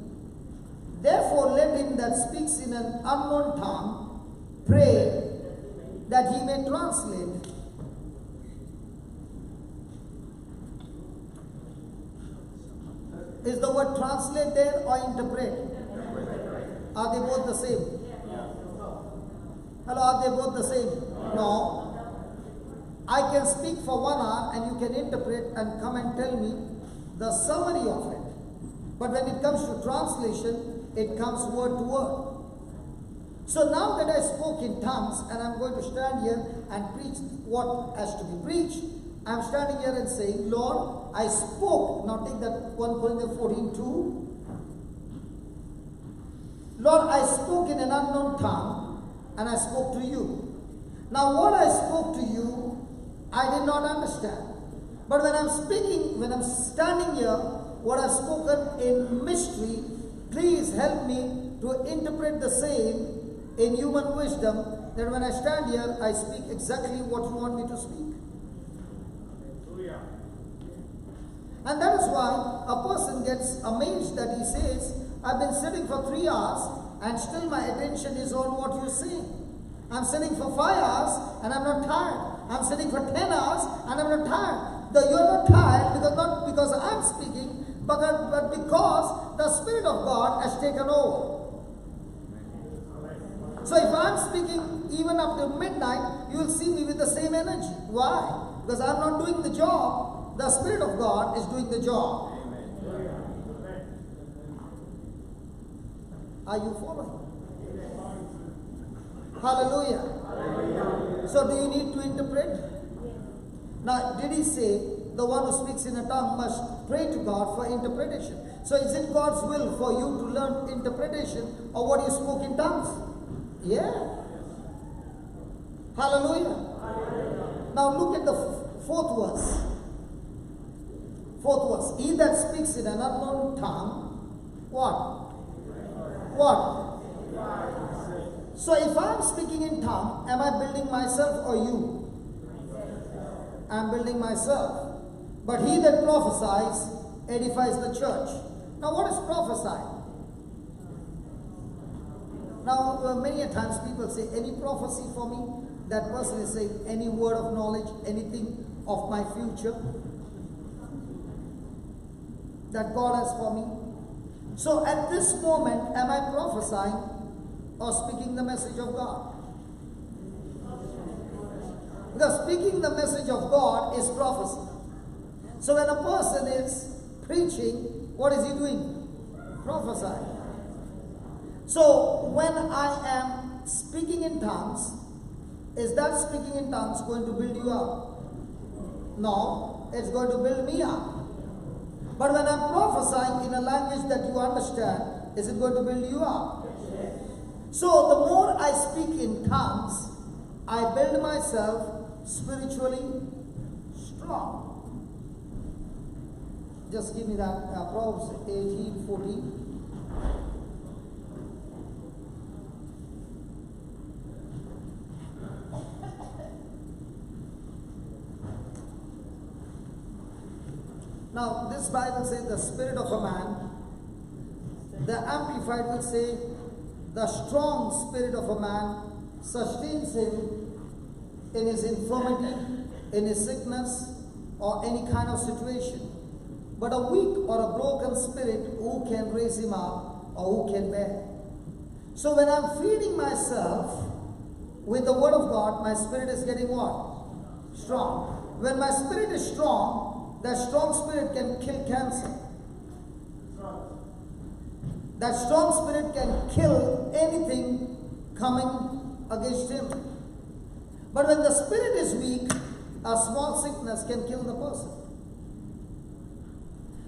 Therefore let him that speaks in an unknown tongue pray that he may translate. Is the word translate there or interpret? Are they both the same? Hello, are they both the same? No. I can speak for 1 hour and you can interpret and come and tell me the summary of it. But when it comes to translation, it comes word to word. So now that I spoke in tongues and I'm going to stand here and preach what has to be preached, I'm standing here and saying, Lord, I spoke. Now take that 1 Corinthians 14:2. Lord, I spoke in an unknown tongue and I spoke to you. Now what I spoke to you, I did not understand. But when I'm speaking, when I'm standing here, what I've spoken in mystery, please help me to interpret the same in human wisdom, that when I stand here, I speak exactly what you want me to speak. And that is why a person gets amazed that he says, I've been sitting for 3 hours and still my attention is on what you're saying. I'm sitting for 5 hours and I'm not tired. I'm sitting for 10 hours and I'm not tired. You're not tired because not because I'm speaking, but because the Spirit of God has taken over. So if I'm speaking even up till midnight, you will see me with the same energy. Why? Because I'm not doing the job. The Spirit of God is doing the job. Are you following? Hallelujah. So do you need to interpret? Now, did he say the one who speaks in a tongue must pray to God for interpretation? So is it God's will for you to learn interpretation of what you spoke in tongues? Yeah. Hallelujah. Now look at the fourth verse. Fourth verse. He that speaks in an unknown tongue, what? What? So if I'm speaking in tongue, am I building myself or you? I'm building myself. But he that prophesies edifies the church. Now what is prophesying? Now many a times people say, any prophecy for me? That person is saying any word of knowledge, anything of my future that God has for me. So at this moment, am I prophesying or speaking the message of God? Because speaking the message of God is prophecy. So when a person is preaching, what is he doing? Prophesying. So when I am speaking in tongues, is that speaking in tongues going to build you up? No, it's going to build me up. But when I'm prophesying in a language that you understand, is it going to build you up? So the more I speak in tongues, I build myself spiritually strong. Just give me that Proverbs 18:14. Now, this Bible says the spirit of a man. The Amplified will say the strong spirit of a man sustains him in his infirmity, in his sickness, or any kind of situation. But a weak or a broken spirit, who can raise him up or who can bear? So when I'm feeding myself with the word of God, my spirit is getting what? Strong. When my spirit is strong, that strong spirit can kill cancer. That strong spirit can kill anything coming against him. But when the spirit is weak, a small sickness can kill the person.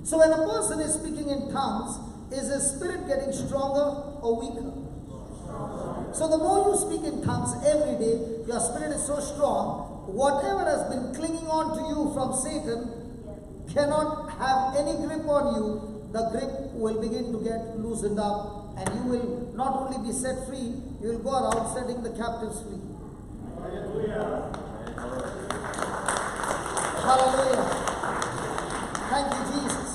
So when a person is speaking in tongues, is his spirit getting stronger or weaker? So the more you speak in tongues every day, your spirit is so strong, whatever has been clinging on to you from Satan cannot have any grip on you. The grip will begin to get loosened up, and you will not only be set free, you will go around setting the captives free. Hallelujah. Hallelujah. Thank you, Jesus.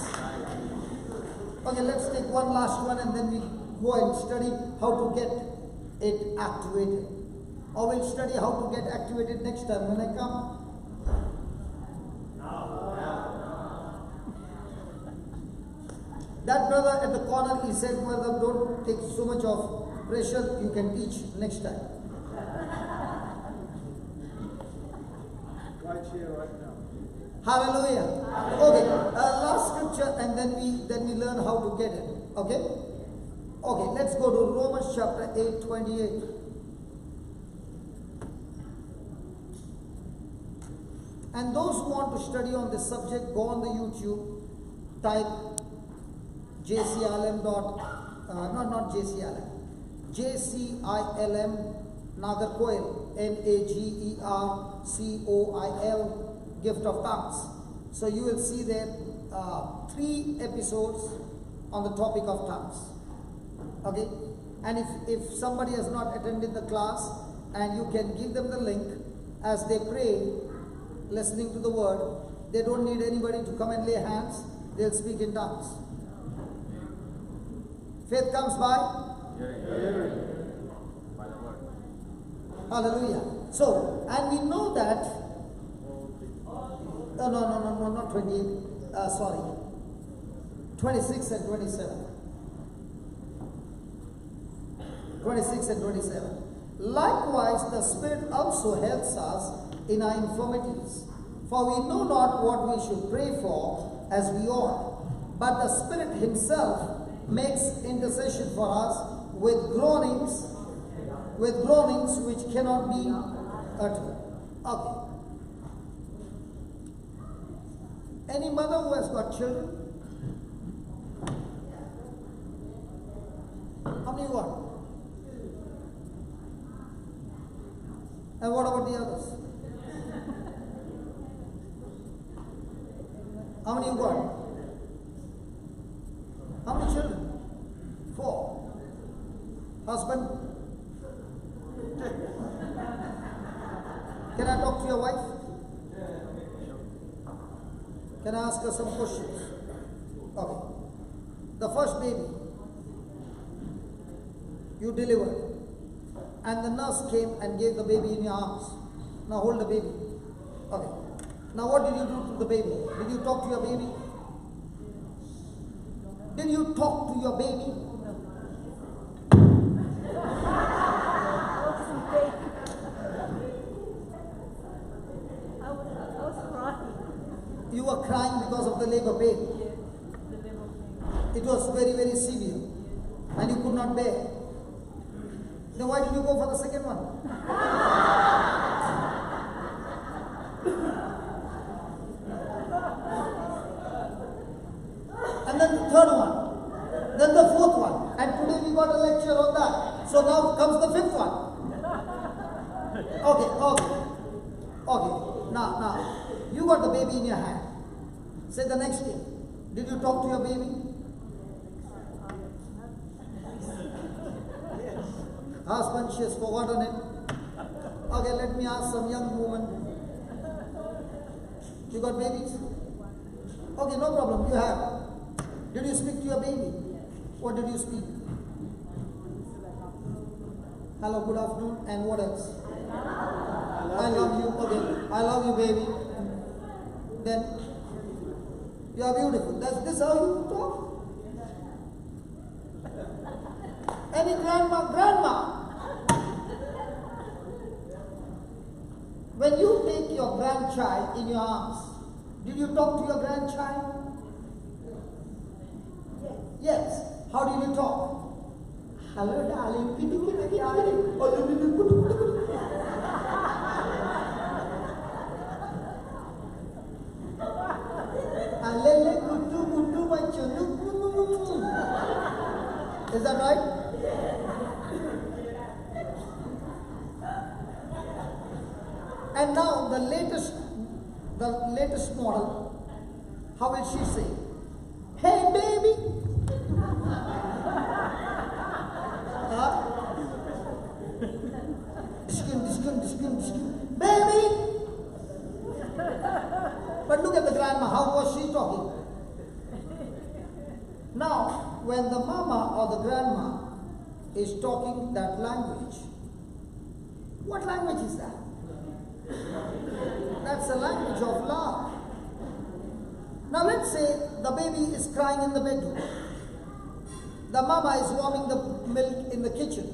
Okay, let's take one last one and then we go and study how to get it activated. Or we'll study how to get activated next time when I come. That brother at the corner, he said, brother, don't take so much of pressure, you can teach next time. Right here, right now. Hallelujah. Okay, last scripture and then we learn how to get it. Okay? Okay, let's go to Romans chapter 8:28. And those who want to study on this subject, go on the YouTube, type JCILM not JCILM, JCILM Nagarcoil, Nagercoil, gift of tongues. So you will see there 3 episodes on the topic of tongues. Okay? And if somebody has not attended the class, and you can give them the link as they pray, listening to the word, they don't need anybody to come and lay hands, they'll speak in tongues. Faith comes by? Hallelujah. So, and we know that, no, not 28, sorry, 26 and 27. 26 and 27. Likewise, the Spirit also helps us in our infirmities. For we know not what we should pray for as we ought, but the Spirit Himself makes intercession for us with groanings which cannot be uttered. Okay. Any mother who has got children? How many you got? And what about the others? How many you got? How many children? 4. Husband? Can I talk to your wife? Can I ask her some questions? Okay. The first baby you delivered, and the nurse came and gave the baby in your arms. Now hold the baby. Okay. Now what did you do to the baby? Did you talk to your baby? Did you talk to your baby? I was crying. You were crying because of the labor pain. It was very, very severe, and you could not bear. Then why did you go for the second one? And then the third one. Then the fourth one. And today we got a lecture on that. So now comes the fifth one. Okay. Now, you got the baby in your hand. Say the next thing. Did you talk to your baby? Husband, she has forgotten it. Okay, let me ask some young woman. You got babies? Okay, no problem, you have. Did you speak to your baby? What did you speak? Hello, good afternoon, and what else? I love you. Okay, I love you, baby. Then, you are beautiful. That's this how you talk? Any grandma. When you take your grandchild in your arms, did you talk to your grandchild? Yes. How did you talk? Hello, darling. Is that right? And now the latest model, how will she say? Hey baby! Baby! But look at the grandma, how was she talking? Now, when the mama or the grandma is talking that language, what language is that? That's the language of love. Now let's say the baby is crying in the bedroom. The mama is warming the milk in the kitchen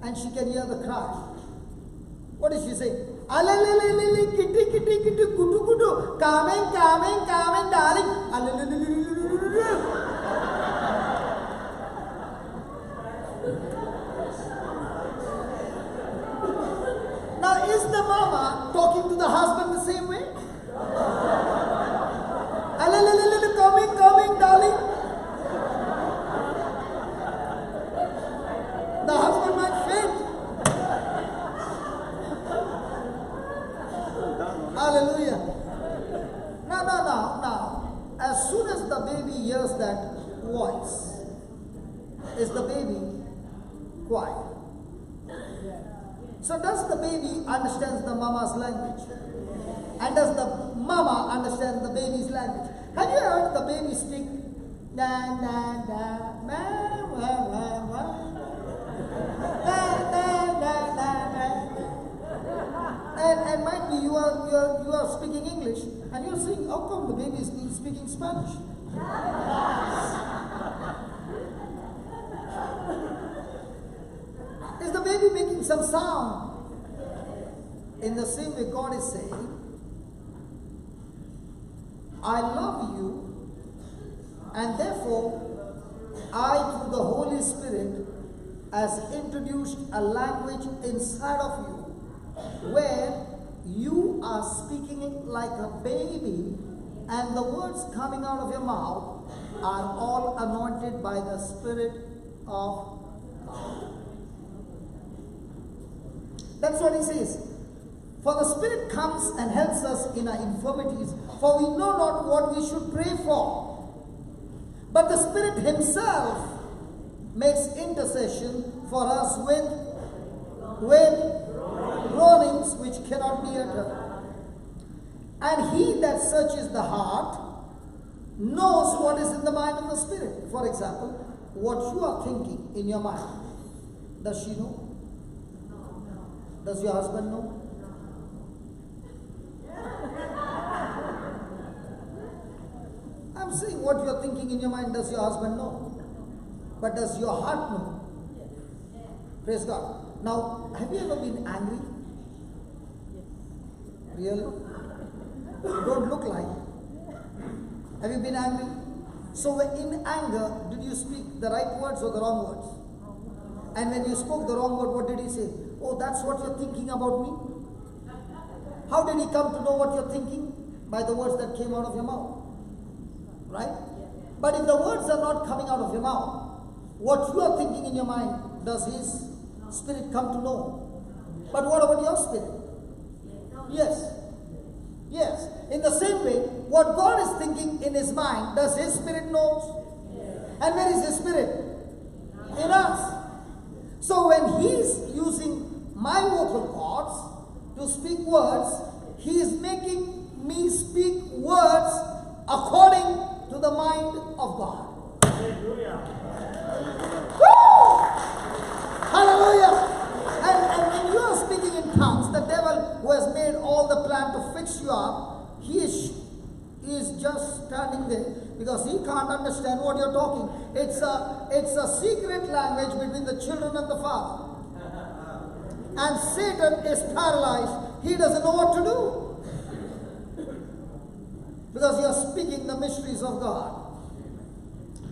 and she can hear the cry. What does she say? Alalelelele, kitty, kitty, kitty, kutu, kutu, coming, darling. Alalelelelele. Now, is the mama talking to the husband the same way? Coming, darling. The husband might faint. Hallelujah. Now. As soon as the baby hears that voice, is the baby quiet? So does the baby understand the mama's language? And does the mama understand the baby's language? Have you heard the baby speak? Na na na ma ma ma ma. Na na na na na. And might be you are speaking English and you're saying, how come the baby is speaking Spanish? Is the baby making making some sound. In the same way, God is saying, I love you, and therefore, I, through the Holy Spirit, has introduced a language inside of you where you are speaking like a baby, and the words coming out of your mouth are all anointed by the Spirit of God. That's what he says. For the Spirit comes and helps us in our infirmities, for we know not what we should pray for. But the Spirit Himself makes intercession for us with groanings which cannot be uttered. And He that searches the heart knows what is in the mind of the Spirit. For example, what you are thinking in your mind. Does she know? Does your husband know? I'm saying what you're thinking in your mind, does your husband know? But does your heart know? Praise God. Now, have you ever been angry? Really? You don't look like it. Have you been angry? So in anger, did you speak the right words or the wrong words? And when you spoke the wrong word, what did he say? Oh, that's what you're thinking about me? How did he come to know what you're thinking? By the words that came out of your mouth. Right? But if the words are not coming out of your mouth, what you are thinking in your mind, does His Spirit come to know? But what about your spirit? Yes. Yes. In the same way, what God is thinking in His mind, does His Spirit know? And where is His Spirit? In us. So when He's using my vocal cords to speak words, He is making me speak words according to the mind of God. Woo! Hallelujah! And when you are speaking in tongues, the devil who has made all the plan to fix you up, he is just standing there because he can't understand what you're talking. It's a secret language between the children and the Father. And Satan is paralyzed. He doesn't know what to do. Because you are speaking the mysteries of God.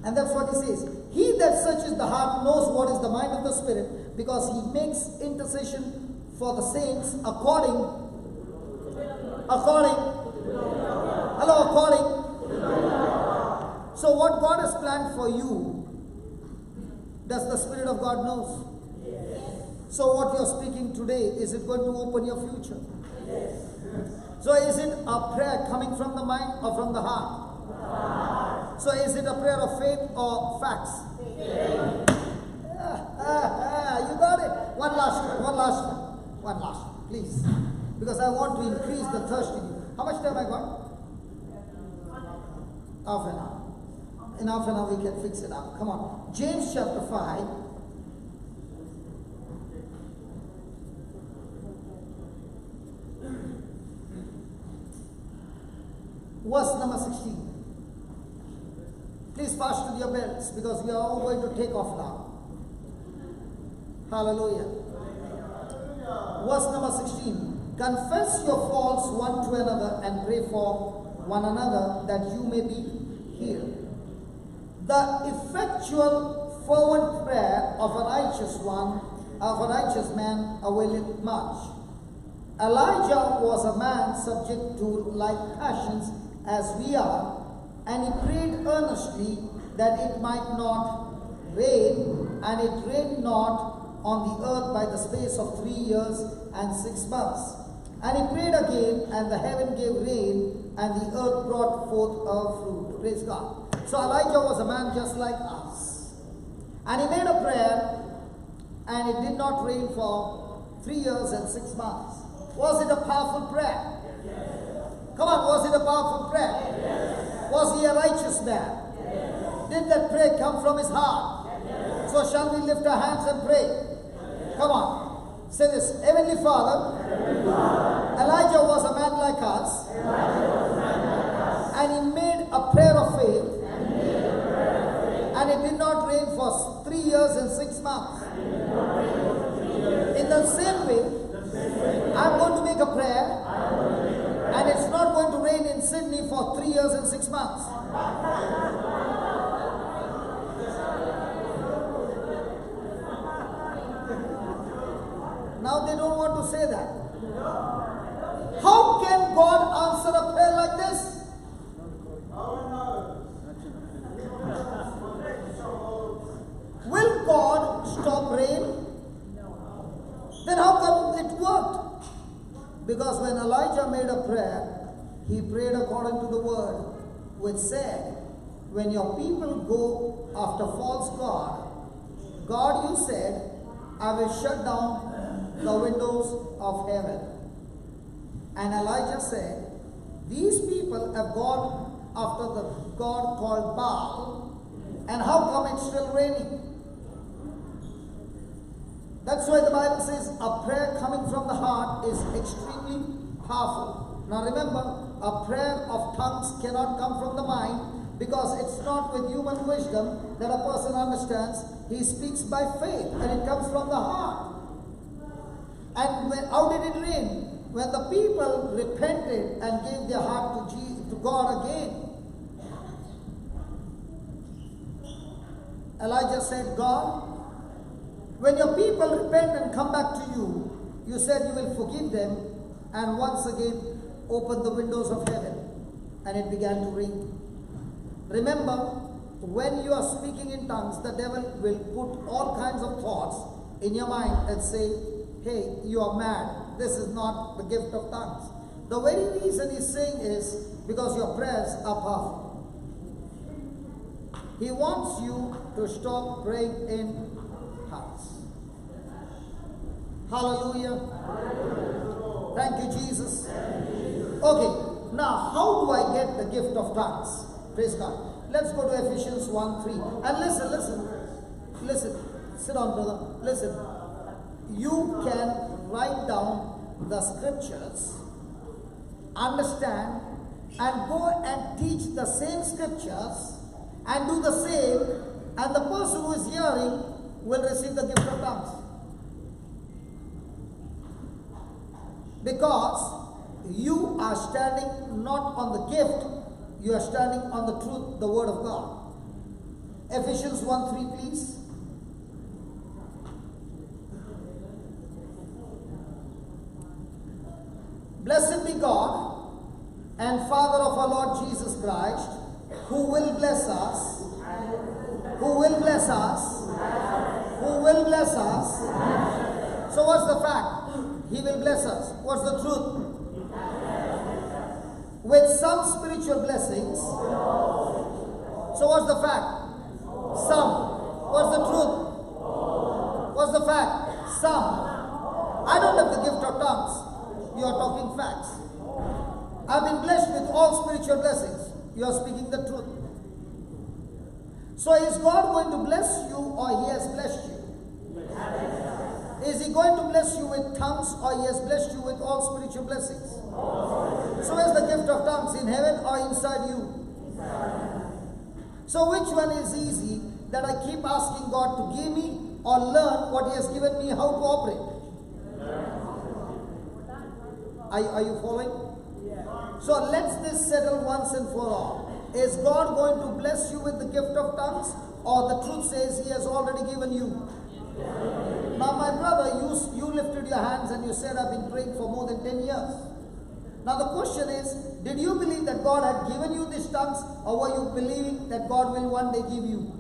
And that's what he says. He that searches the heart knows what is the mind of the Spirit, because he makes intercession for the saints according. So what God has planned for you, does the Spirit of God knows? So what you're speaking today, is it going to open your future? So is it a prayer coming from the mind or from the heart? So is it a prayer of faith or facts? You got it. One last one, please. Because I want to increase the thirst in you. How much time I got? Half an hour. In half an hour we can fix it up. Come on. James chapter 5. Verse number 16. Please fasten your belts because we are all going to take off now. Hallelujah. Verse number 16. Confess your faults one to another and pray for one another that you may be healed. The effectual fervent prayer of a righteous man availeth much. Elijah was a man subject to like passions as we are, and he prayed earnestly that it might not rain, and it rained not on the earth by the space of 3 years and 6 months. And he prayed again, and the heaven gave rain, and the earth brought forth her fruit. Praise God. So Elijah was a man just like us. And he made a prayer, and it did not rain for 3 years and 6 months. Was it a powerful prayer? Come on, was it a powerful prayer? Yes. Was he a righteous man? Yes. Did that prayer come from his heart? Yes. So shall we lift our hands and pray? Yes. Come on. Say this. Heavenly Father, Elijah was a man like us. And he made a prayer of faith. And it did not rain for 3 years and 6 months. In the in 6 months. Now they don't want to say that. How can God answer a prayer like this? Will God stop rain? Then how come it worked? Because when Elijah made a prayer, he prayed according to the word, which said, when your people go after false God, you said, I will shut down the windows of heaven. And Elijah said, these people have gone after the God called Baal, and how come it's still raining? That's why the Bible says a prayer coming from the heart is extremely powerful. Now remember, a prayer of tongues cannot come from the mind, because it's not with human wisdom that a person understands. He speaks by faith, and it comes from the heart. And how did it rain? When the people repented and gave their heart to God again. Elijah said, God, when your people repent and come back to you, you said you will forgive them, and once again open the windows of heaven, and it began to rain. Remember, when you are speaking in tongues, the devil will put all kinds of thoughts in your mind and say, hey, you are mad. This is not the gift of tongues. The very reason he's saying is because your prayers are powerful. He wants you to stop praying in tongues. Hallelujah. Thank you, Jesus. Okay, now how do I get the gift of tongues? Praise God. Let's go to Ephesians 1:3. And listen. Sit down, brother. Listen. You can write down the scriptures, understand, and go and teach the same scriptures and do the same, and the person who is hearing will receive the gift of tongues. Because you are standing not on the gift, you are standing on the truth, the word of God. Ephesians 1:3, please. Blessed be God and Father of our Lord Jesus Christ, who will bless us, So what's the fact? He will bless us. What's the truth? With some spiritual blessings. So what's the fact? Some. What's the truth? What's the fact? Some. I don't have the gift of tongues. You are talking facts. I've been blessed with all spiritual blessings. You are speaking the truth. So is God going to bless you, or He has blessed you? Is He going to bless you with tongues, or He has blessed you with all spiritual blessings? So where's the gift of tongues? In heaven or inside you? So which one is easy, that I keep asking God to give me, or learn what He has given me, how to operate? Are you following? So let's this settle once and for all. Is God going to bless you with the gift of tongues, or the truth says He has already given you? Now my brother, you lifted your hands and you said, I've been praying for more than 10 years. Now the question is, did you believe that God had given you these tongues, or were you believing that God will one day give you?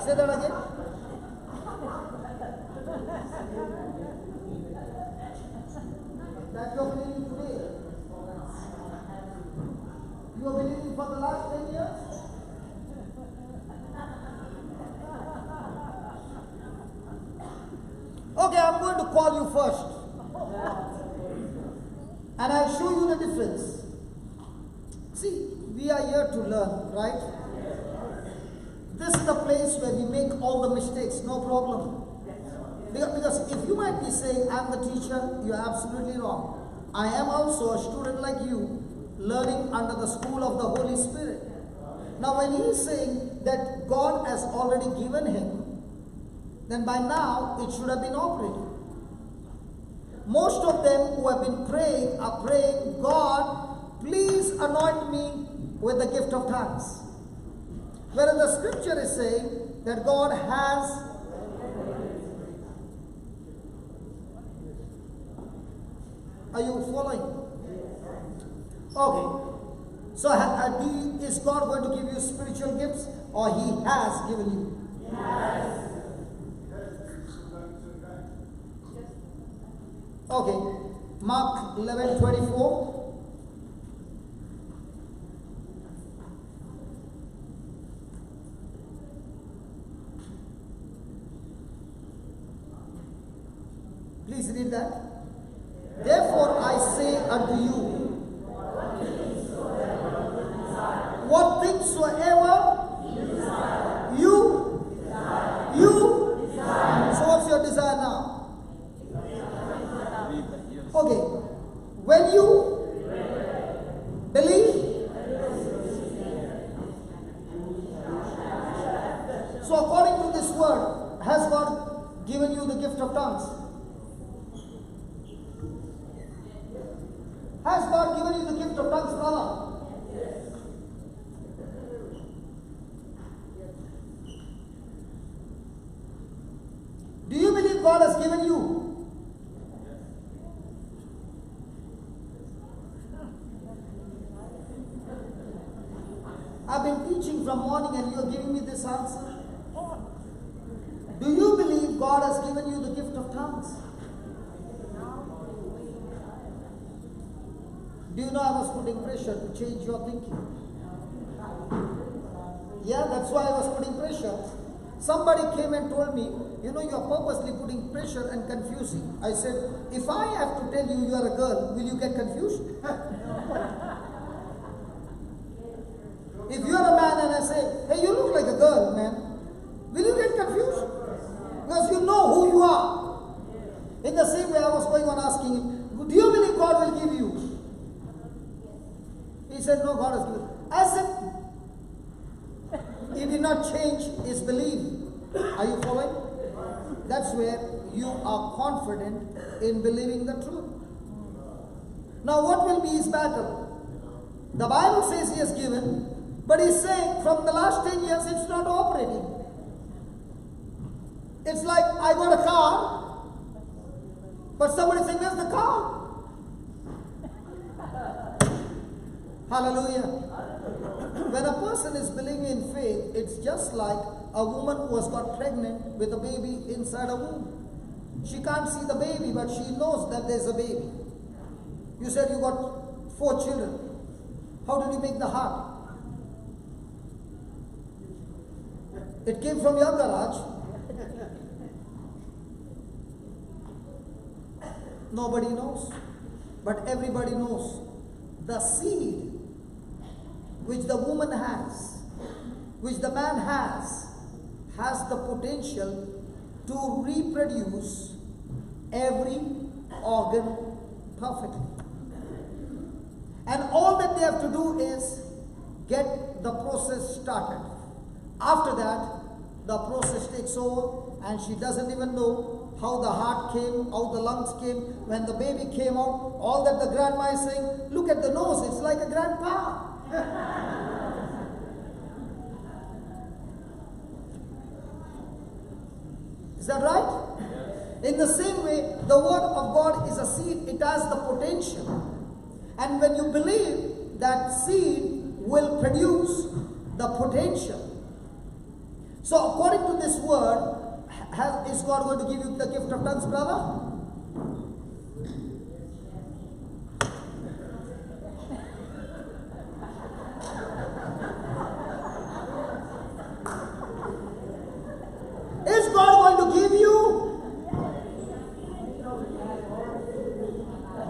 Say that again. That you're believing today. You are believing for the last 10 years? Okay, I'm going to call you first. And I'll show you the difference. See, we are here to learn, right? This is the place where we make all the mistakes, no problem. Because if you might be saying, I'm the teacher, you're absolutely wrong. I am also a student like you, learning under the school of the Holy Spirit. Now when he is saying that God has already given him, then by now it should have been operating. most of them who have been praying are praying, God, please anoint me with the gift of tongues. Whereas the scripture is saying that God has. Are you following? Okay. So is God going to give you spiritual gifts, or He has given you? Yes. Okay. Mark 11:24. Please read that. Therefore I say unto you, what things soever you desire. So what's your desire now? Okay. When you believe. So according to this word, has God given you the gift of tongues? Has God given you the gift of tongues, brother? Do you believe God has given you? I've been teaching from morning and you're giving me this answer. Do you believe God has given you the gift of tongues? Do you know I was putting pressure to change your thinking? Yeah, that's why I was putting pressure. Somebody came and told me, you know, you're purposely putting pressure and confusing. I said, if I have to tell you you're a girl, will you get confused? If you're a man and I say, hey, you look like a girl, man, will you get confused? Because you know who you are. In the same way I was going on asking him, do you believe God will give you? He said, no, God has given. I said, he did not change his belief. Are you following? That's where you are confident in believing the truth. Now what will be his battle? The Bible says he has given, but he's saying from the last 10 years it's not operating. It's like I got a car, but somebody saying, where's the car? Hallelujah. When a person is believing in faith, it's just like a woman who has got pregnant with a baby inside a womb. She can't see the baby, but she knows that there's a baby. You said you got 4 children. How did you make the heart? It came from your garage. Nobody knows, but everybody knows. The seed which the woman has, which the man has the potential to reproduce every organ perfectly. And all that they have to do is get the process started. After that, the process takes over and she doesn't even know how the heart came, how the lungs came. When the baby came out, all that the grandma is saying, look at the nose, it's like a grandpa. Is that right? Yes. In the same way, the word of God is a seed. It has the potential. And when you believe, that seed will produce the potential. So according to this word, is God going to give you the gift of tongues, brother? Is God going to give you?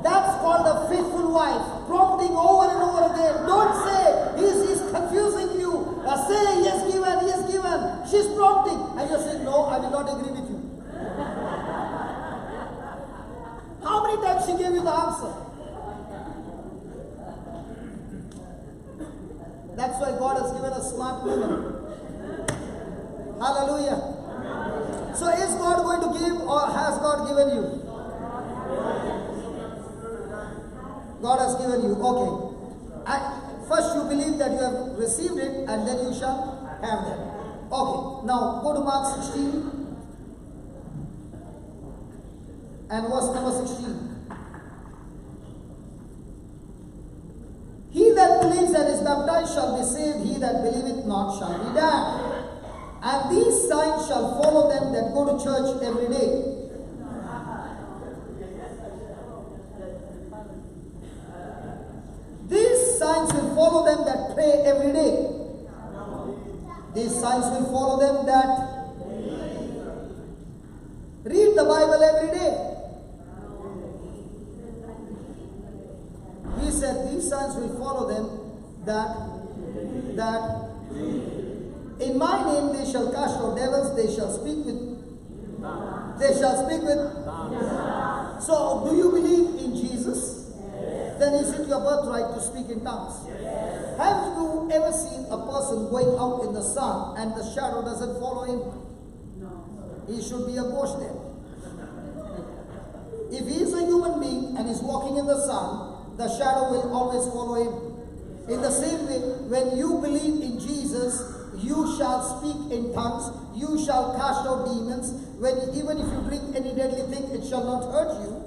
That's called a faithful wife, prompting over and over again. Don't say he's confusing you. Say he has given. She's prompting, and you're saying, no, I will not agree with you. How many times she gave you the answer? That's why God has given us smart women. Hallelujah. So is God going to give, or has God given you? God has given you. Okay. First you believe that you have received it, and then you shall have them. Okay. Now go to Mark 16 and verse number 16. He that believes and is baptized shall be saved, he that believeth not shall be damned. And these signs shall follow them that go to church every day. These signs will follow them that pray every day. These signs will follow them that read the Bible every day. He said these signs will follow them that in my name they shall cast out devils, they shall speak with. So do you believe in Jesus? Then is it your birthright to speak in tongues? Have you ever seen a person going out in the sun and the shadow doesn't follow him? He should be a ghost then. If he is a human being and is walking in the sun, the shadow will always follow him. In the same way, when you believe in Jesus, you shall speak in tongues, you shall cast out demons. Even if you drink any deadly thing, it shall not hurt you.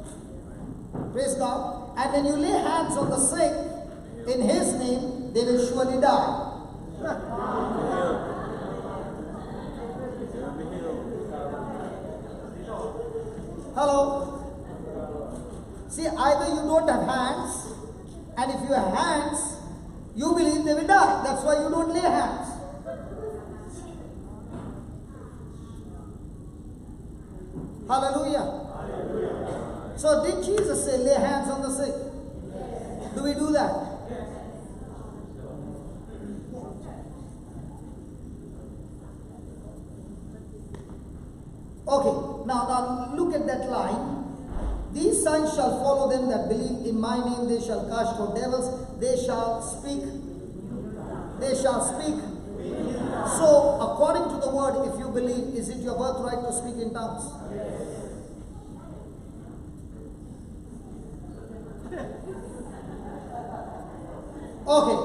Praise God. And when you lay hands on the sick, in His name, they will surely die. Hello? See, either you don't have hands, and if you have hands, you believe they will die. That's why you don't lay hands. Hallelujah. So did Jesus say lay hands on the sick? Yes. Do we do that? Yes. Okay, now look at that line. These signs shall follow them that believe in my name, they shall cast out devils, they shall speak. So according to the word, if you believe, is it your birthright to speak in tongues? Yes. Okay.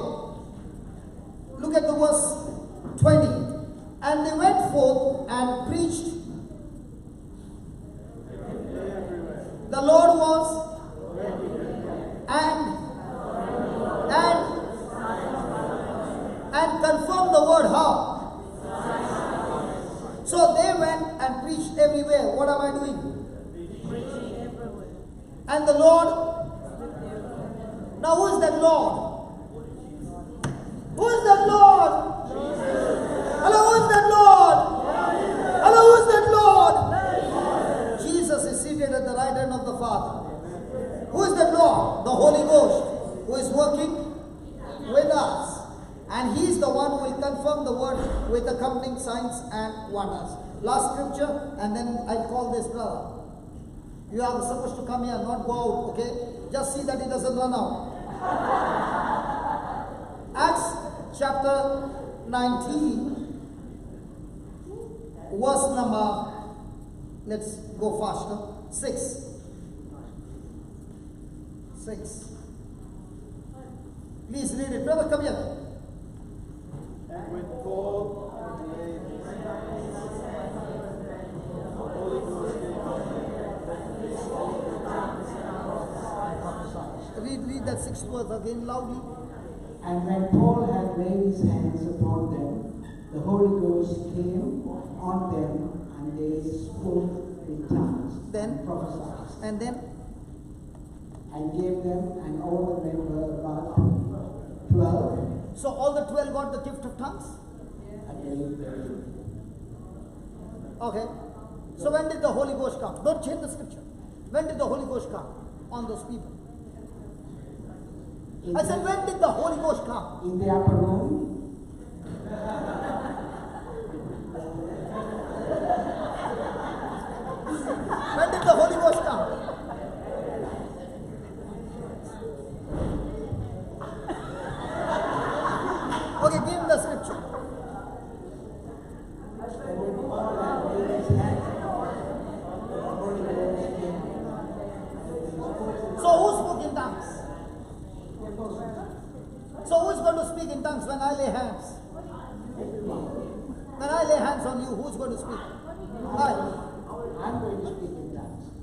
Look at the verse 20. And they went forth and preached. The Lord was and confirmed the word how? So they went and preached everywhere. What am I doing? Preaching everywhere. And the Lord. Now who is that Lord? Who is that Lord? Hello, who is that Lord? Hello, who is that Lord? Jesus is seated at the right hand of the Father. Who is that Lord? The Holy Ghost, who is working with us. And He is the one who will confirm the word with accompanying signs and wonders. Last scripture, and then I'll call this brother. You are supposed to come here, not go out, okay? Just see that he doesn't run out. Acts chapter 19, verse number, let's go faster, 6. Please read it. Brother, come here. With Paul Read that 6th verse again loudly. And when Paul had laid his hands upon them, the Holy Ghost came on them, and they spoke in tongues Then? and prophesied. And then? And gave them, and all the men were about 12. So all the 12 got the gift of tongues? I believe they. Okay. So when did the Holy Ghost come? Don't change the scripture. When did the Holy Ghost come on those people? I said, when did the Holy Ghost come? In the upper room. When did the Holy Ghost come? Okay, give him the scripture. So who spoke in tongues?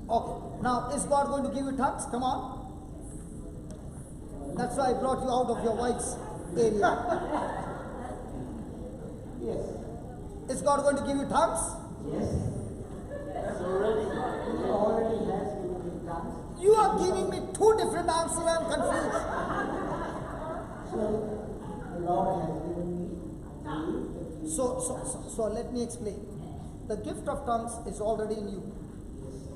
Okay. Now, is God going to give you tongues? Come on. That's why I brought you out of your wife's area. Yes. Is God going to give you tongues? Yes. He already has given me tongues. You are giving me two different answers. I'm confused. So the Lord has given me. I believe that So let me explain. The gift of tongues is already in you.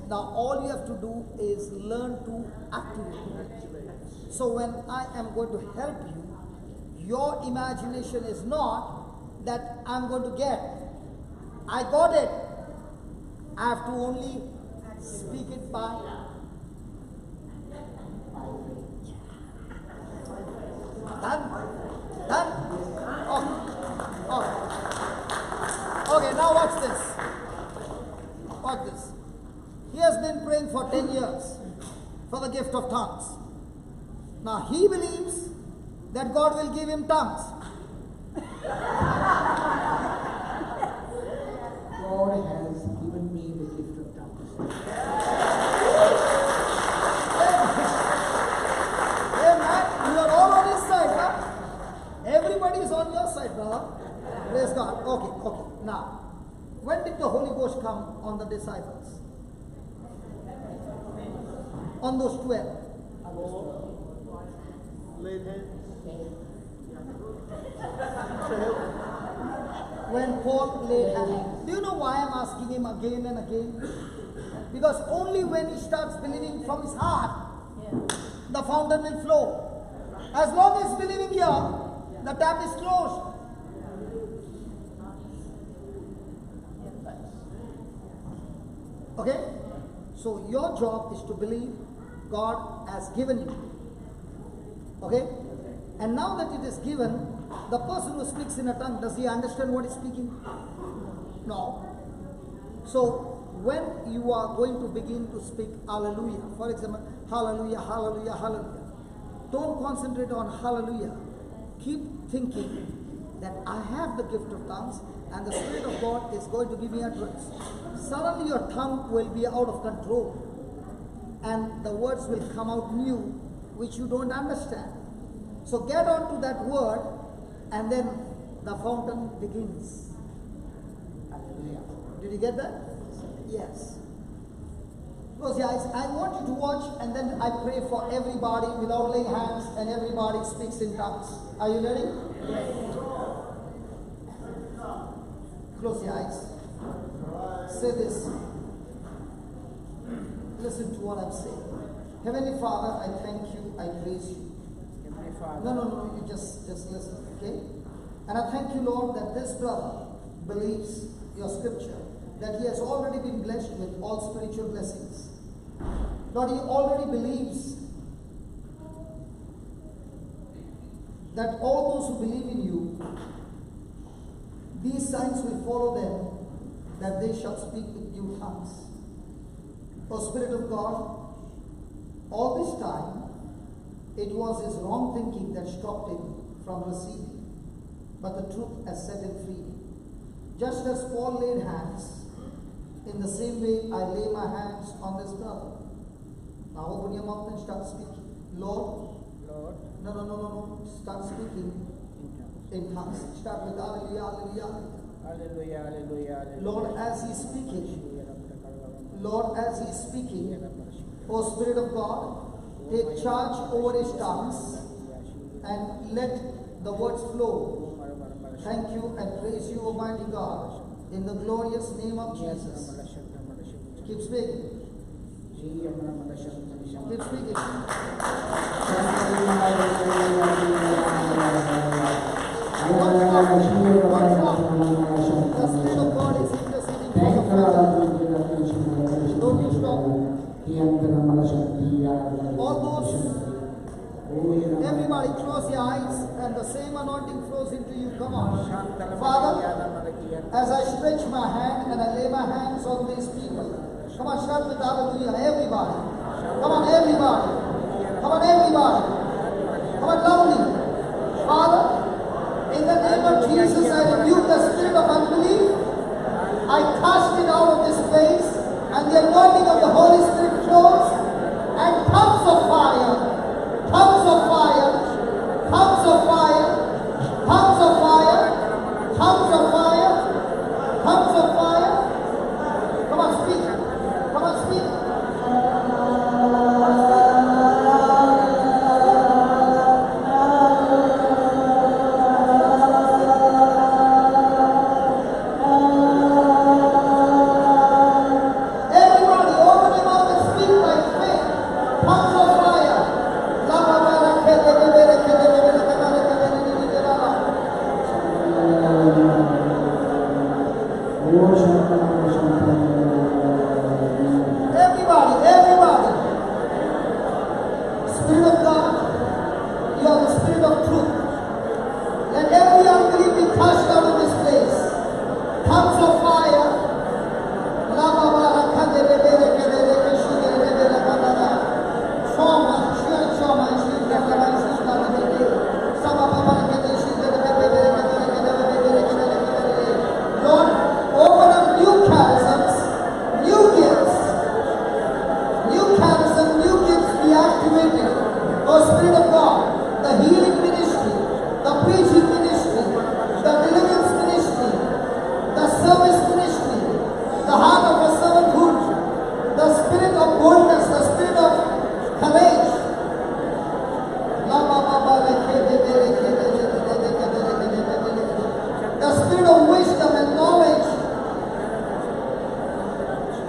Now all you have to do is learn to activate it. So when I am going to help you, your imagination is not that I'm going to get. I got it. I have to only speak it by. Done? Done? Okay, now watch this. Watch this. He has been praying for 10 years for the gift of tongues. Now he believes that God will give him tongues. God has given me the gift of tongues. Hey man, you are all on his side, huh? Everybody is on your side, brother. Praise God. Okay. Now, when did the Holy Ghost come on the disciples? On those 12. Laid hands. When Paul laid hands. Do you know why I'm asking him again and again? Because only when he starts believing from his heart, the fountain will flow. As long as believing here, the tap is closed. Okay? So your job is to believe God has given you. Okay? And now that it is given, the person who speaks in a tongue, does he understand what he's speaking? No. So when you are going to begin to speak hallelujah, for example, hallelujah, hallelujah, hallelujah, don't concentrate on hallelujah. Keep thinking that I have the gift of tongues and the Spirit of God is going to give me utterance. Suddenly your tongue will be out of control and the words will come out new which you don't understand. So get on to that word and then the fountain begins. Hallelujah. Did you get that? Yes. Close your eyes. I want you to watch and then I pray for everybody without laying hands and everybody speaks in tongues. Are you ready? Yes. Close your eyes. Say this. Listen to what I'm saying. Heavenly Father, I thank you, I praise you. Heavenly Father. No, you just listen, okay? And I thank you, Lord, that this brother believes your scripture, that he has already been blessed with all spiritual blessings. Lord, he already believes that all those who believe in you, these signs will follow them, that they shall speak with new tongues. O Spirit of God, all this time, it was his wrong thinking that stopped him from receiving, but the truth has set him free. Just as Paul laid hands, in the same way I lay my hands on this brother. Now open your mouth and start speaking. Lord, no, start speaking in tongues. Start with hallelujah, hallelujah. Hallelujah, hallelujah, hallelujah. Lord, as he's speaking, O Spirit of God, take charge over his tongues and let the words flow. Thank you and praise you, Almighty God, in the glorious name of Jesus. Keep speaking. Keep speaking. The Spirit of God is interceding for the Father. Don't you stop. All those, everybody close your eyes and the same anointing flows into you. Come on. Father, as I stretch my hand and I lay my hands on these people, come on, start with hallelujah, everybody. Come on, everybody. Come on, everybody. Come on, loudly. Father, in the name of Jesus, I rebuke the spirit of unbelief. I cast it out of this place and and the anointing of the Holy Spirit flows, and tongues of fire, tongues of fire, tongues of fire, tongues of fire, tongues of fire, tongues of fire. Come on, speak. Come on, speak. Everybody, open your mouth and speak by faith. Tongues of fire. Everybody, everybody. Spirit of God, you are the Spirit of truth. Let every unbelief be cast out of this place. Tongues of fire. Lord, open up new charisms, new gifts. New charism, new gifts be activated. Oh Spirit of God, the healing ministry, the preaching ministry, the deliverance ministry, the service ministry, the heart of a servanthood, the spirit of boldness, the spirit of courage. The spirit of wisdom and knowledge,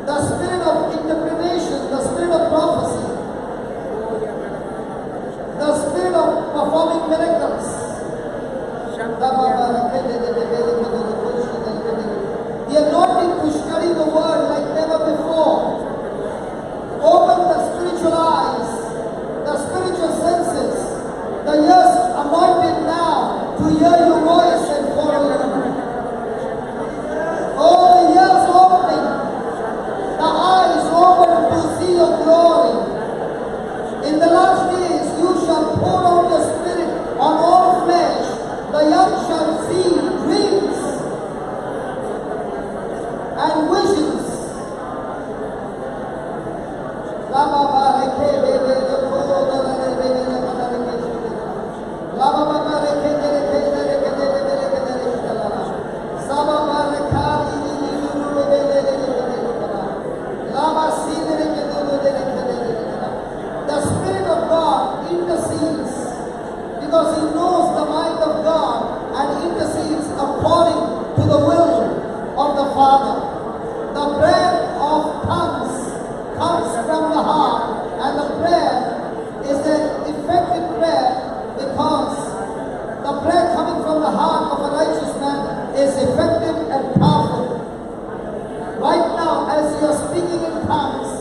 the spirit of interpretation, the spirit of prophecy, the spirit of performing miracles. The anointing to study the word like never before. Open the spiritual eyes, the spiritual senses, the ears anointed now to hear your voice and follow you. Oh, the ears opening, the eyes open to see your glory. In the last days you shall pour out your spirit on all flesh. The young shall see dreams and visions. The Spirit of God intercedes because He knows the mind of God and intercedes according to the will of the Father. The prayer of tongues comes from the heart, and the prayer is an effective prayer because the prayer coming from the heart of a righteous man is effective and powerful. Right now, as you are speaking in tongues,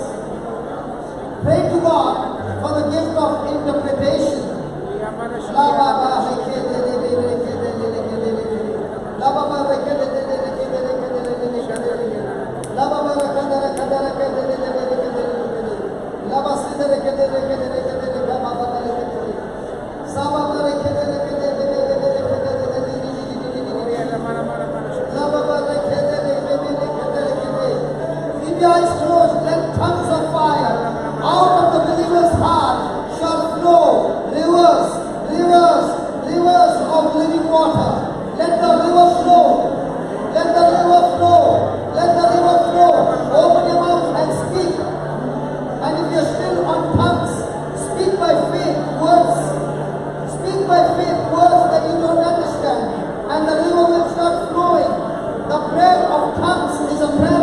pray to God for the gift of interpretation. Keep your eyes closed, let tongues of fire out of the believer's heart shall flow rivers, rivers, rivers of living water. Let the river flow. Let the river flow. Let the river flow. Open your mouth and speak. And if you're still on tongues, speak by faith words. Speak by faith words that you don't understand. And the river will start flowing. The prayer of tongues is a prayer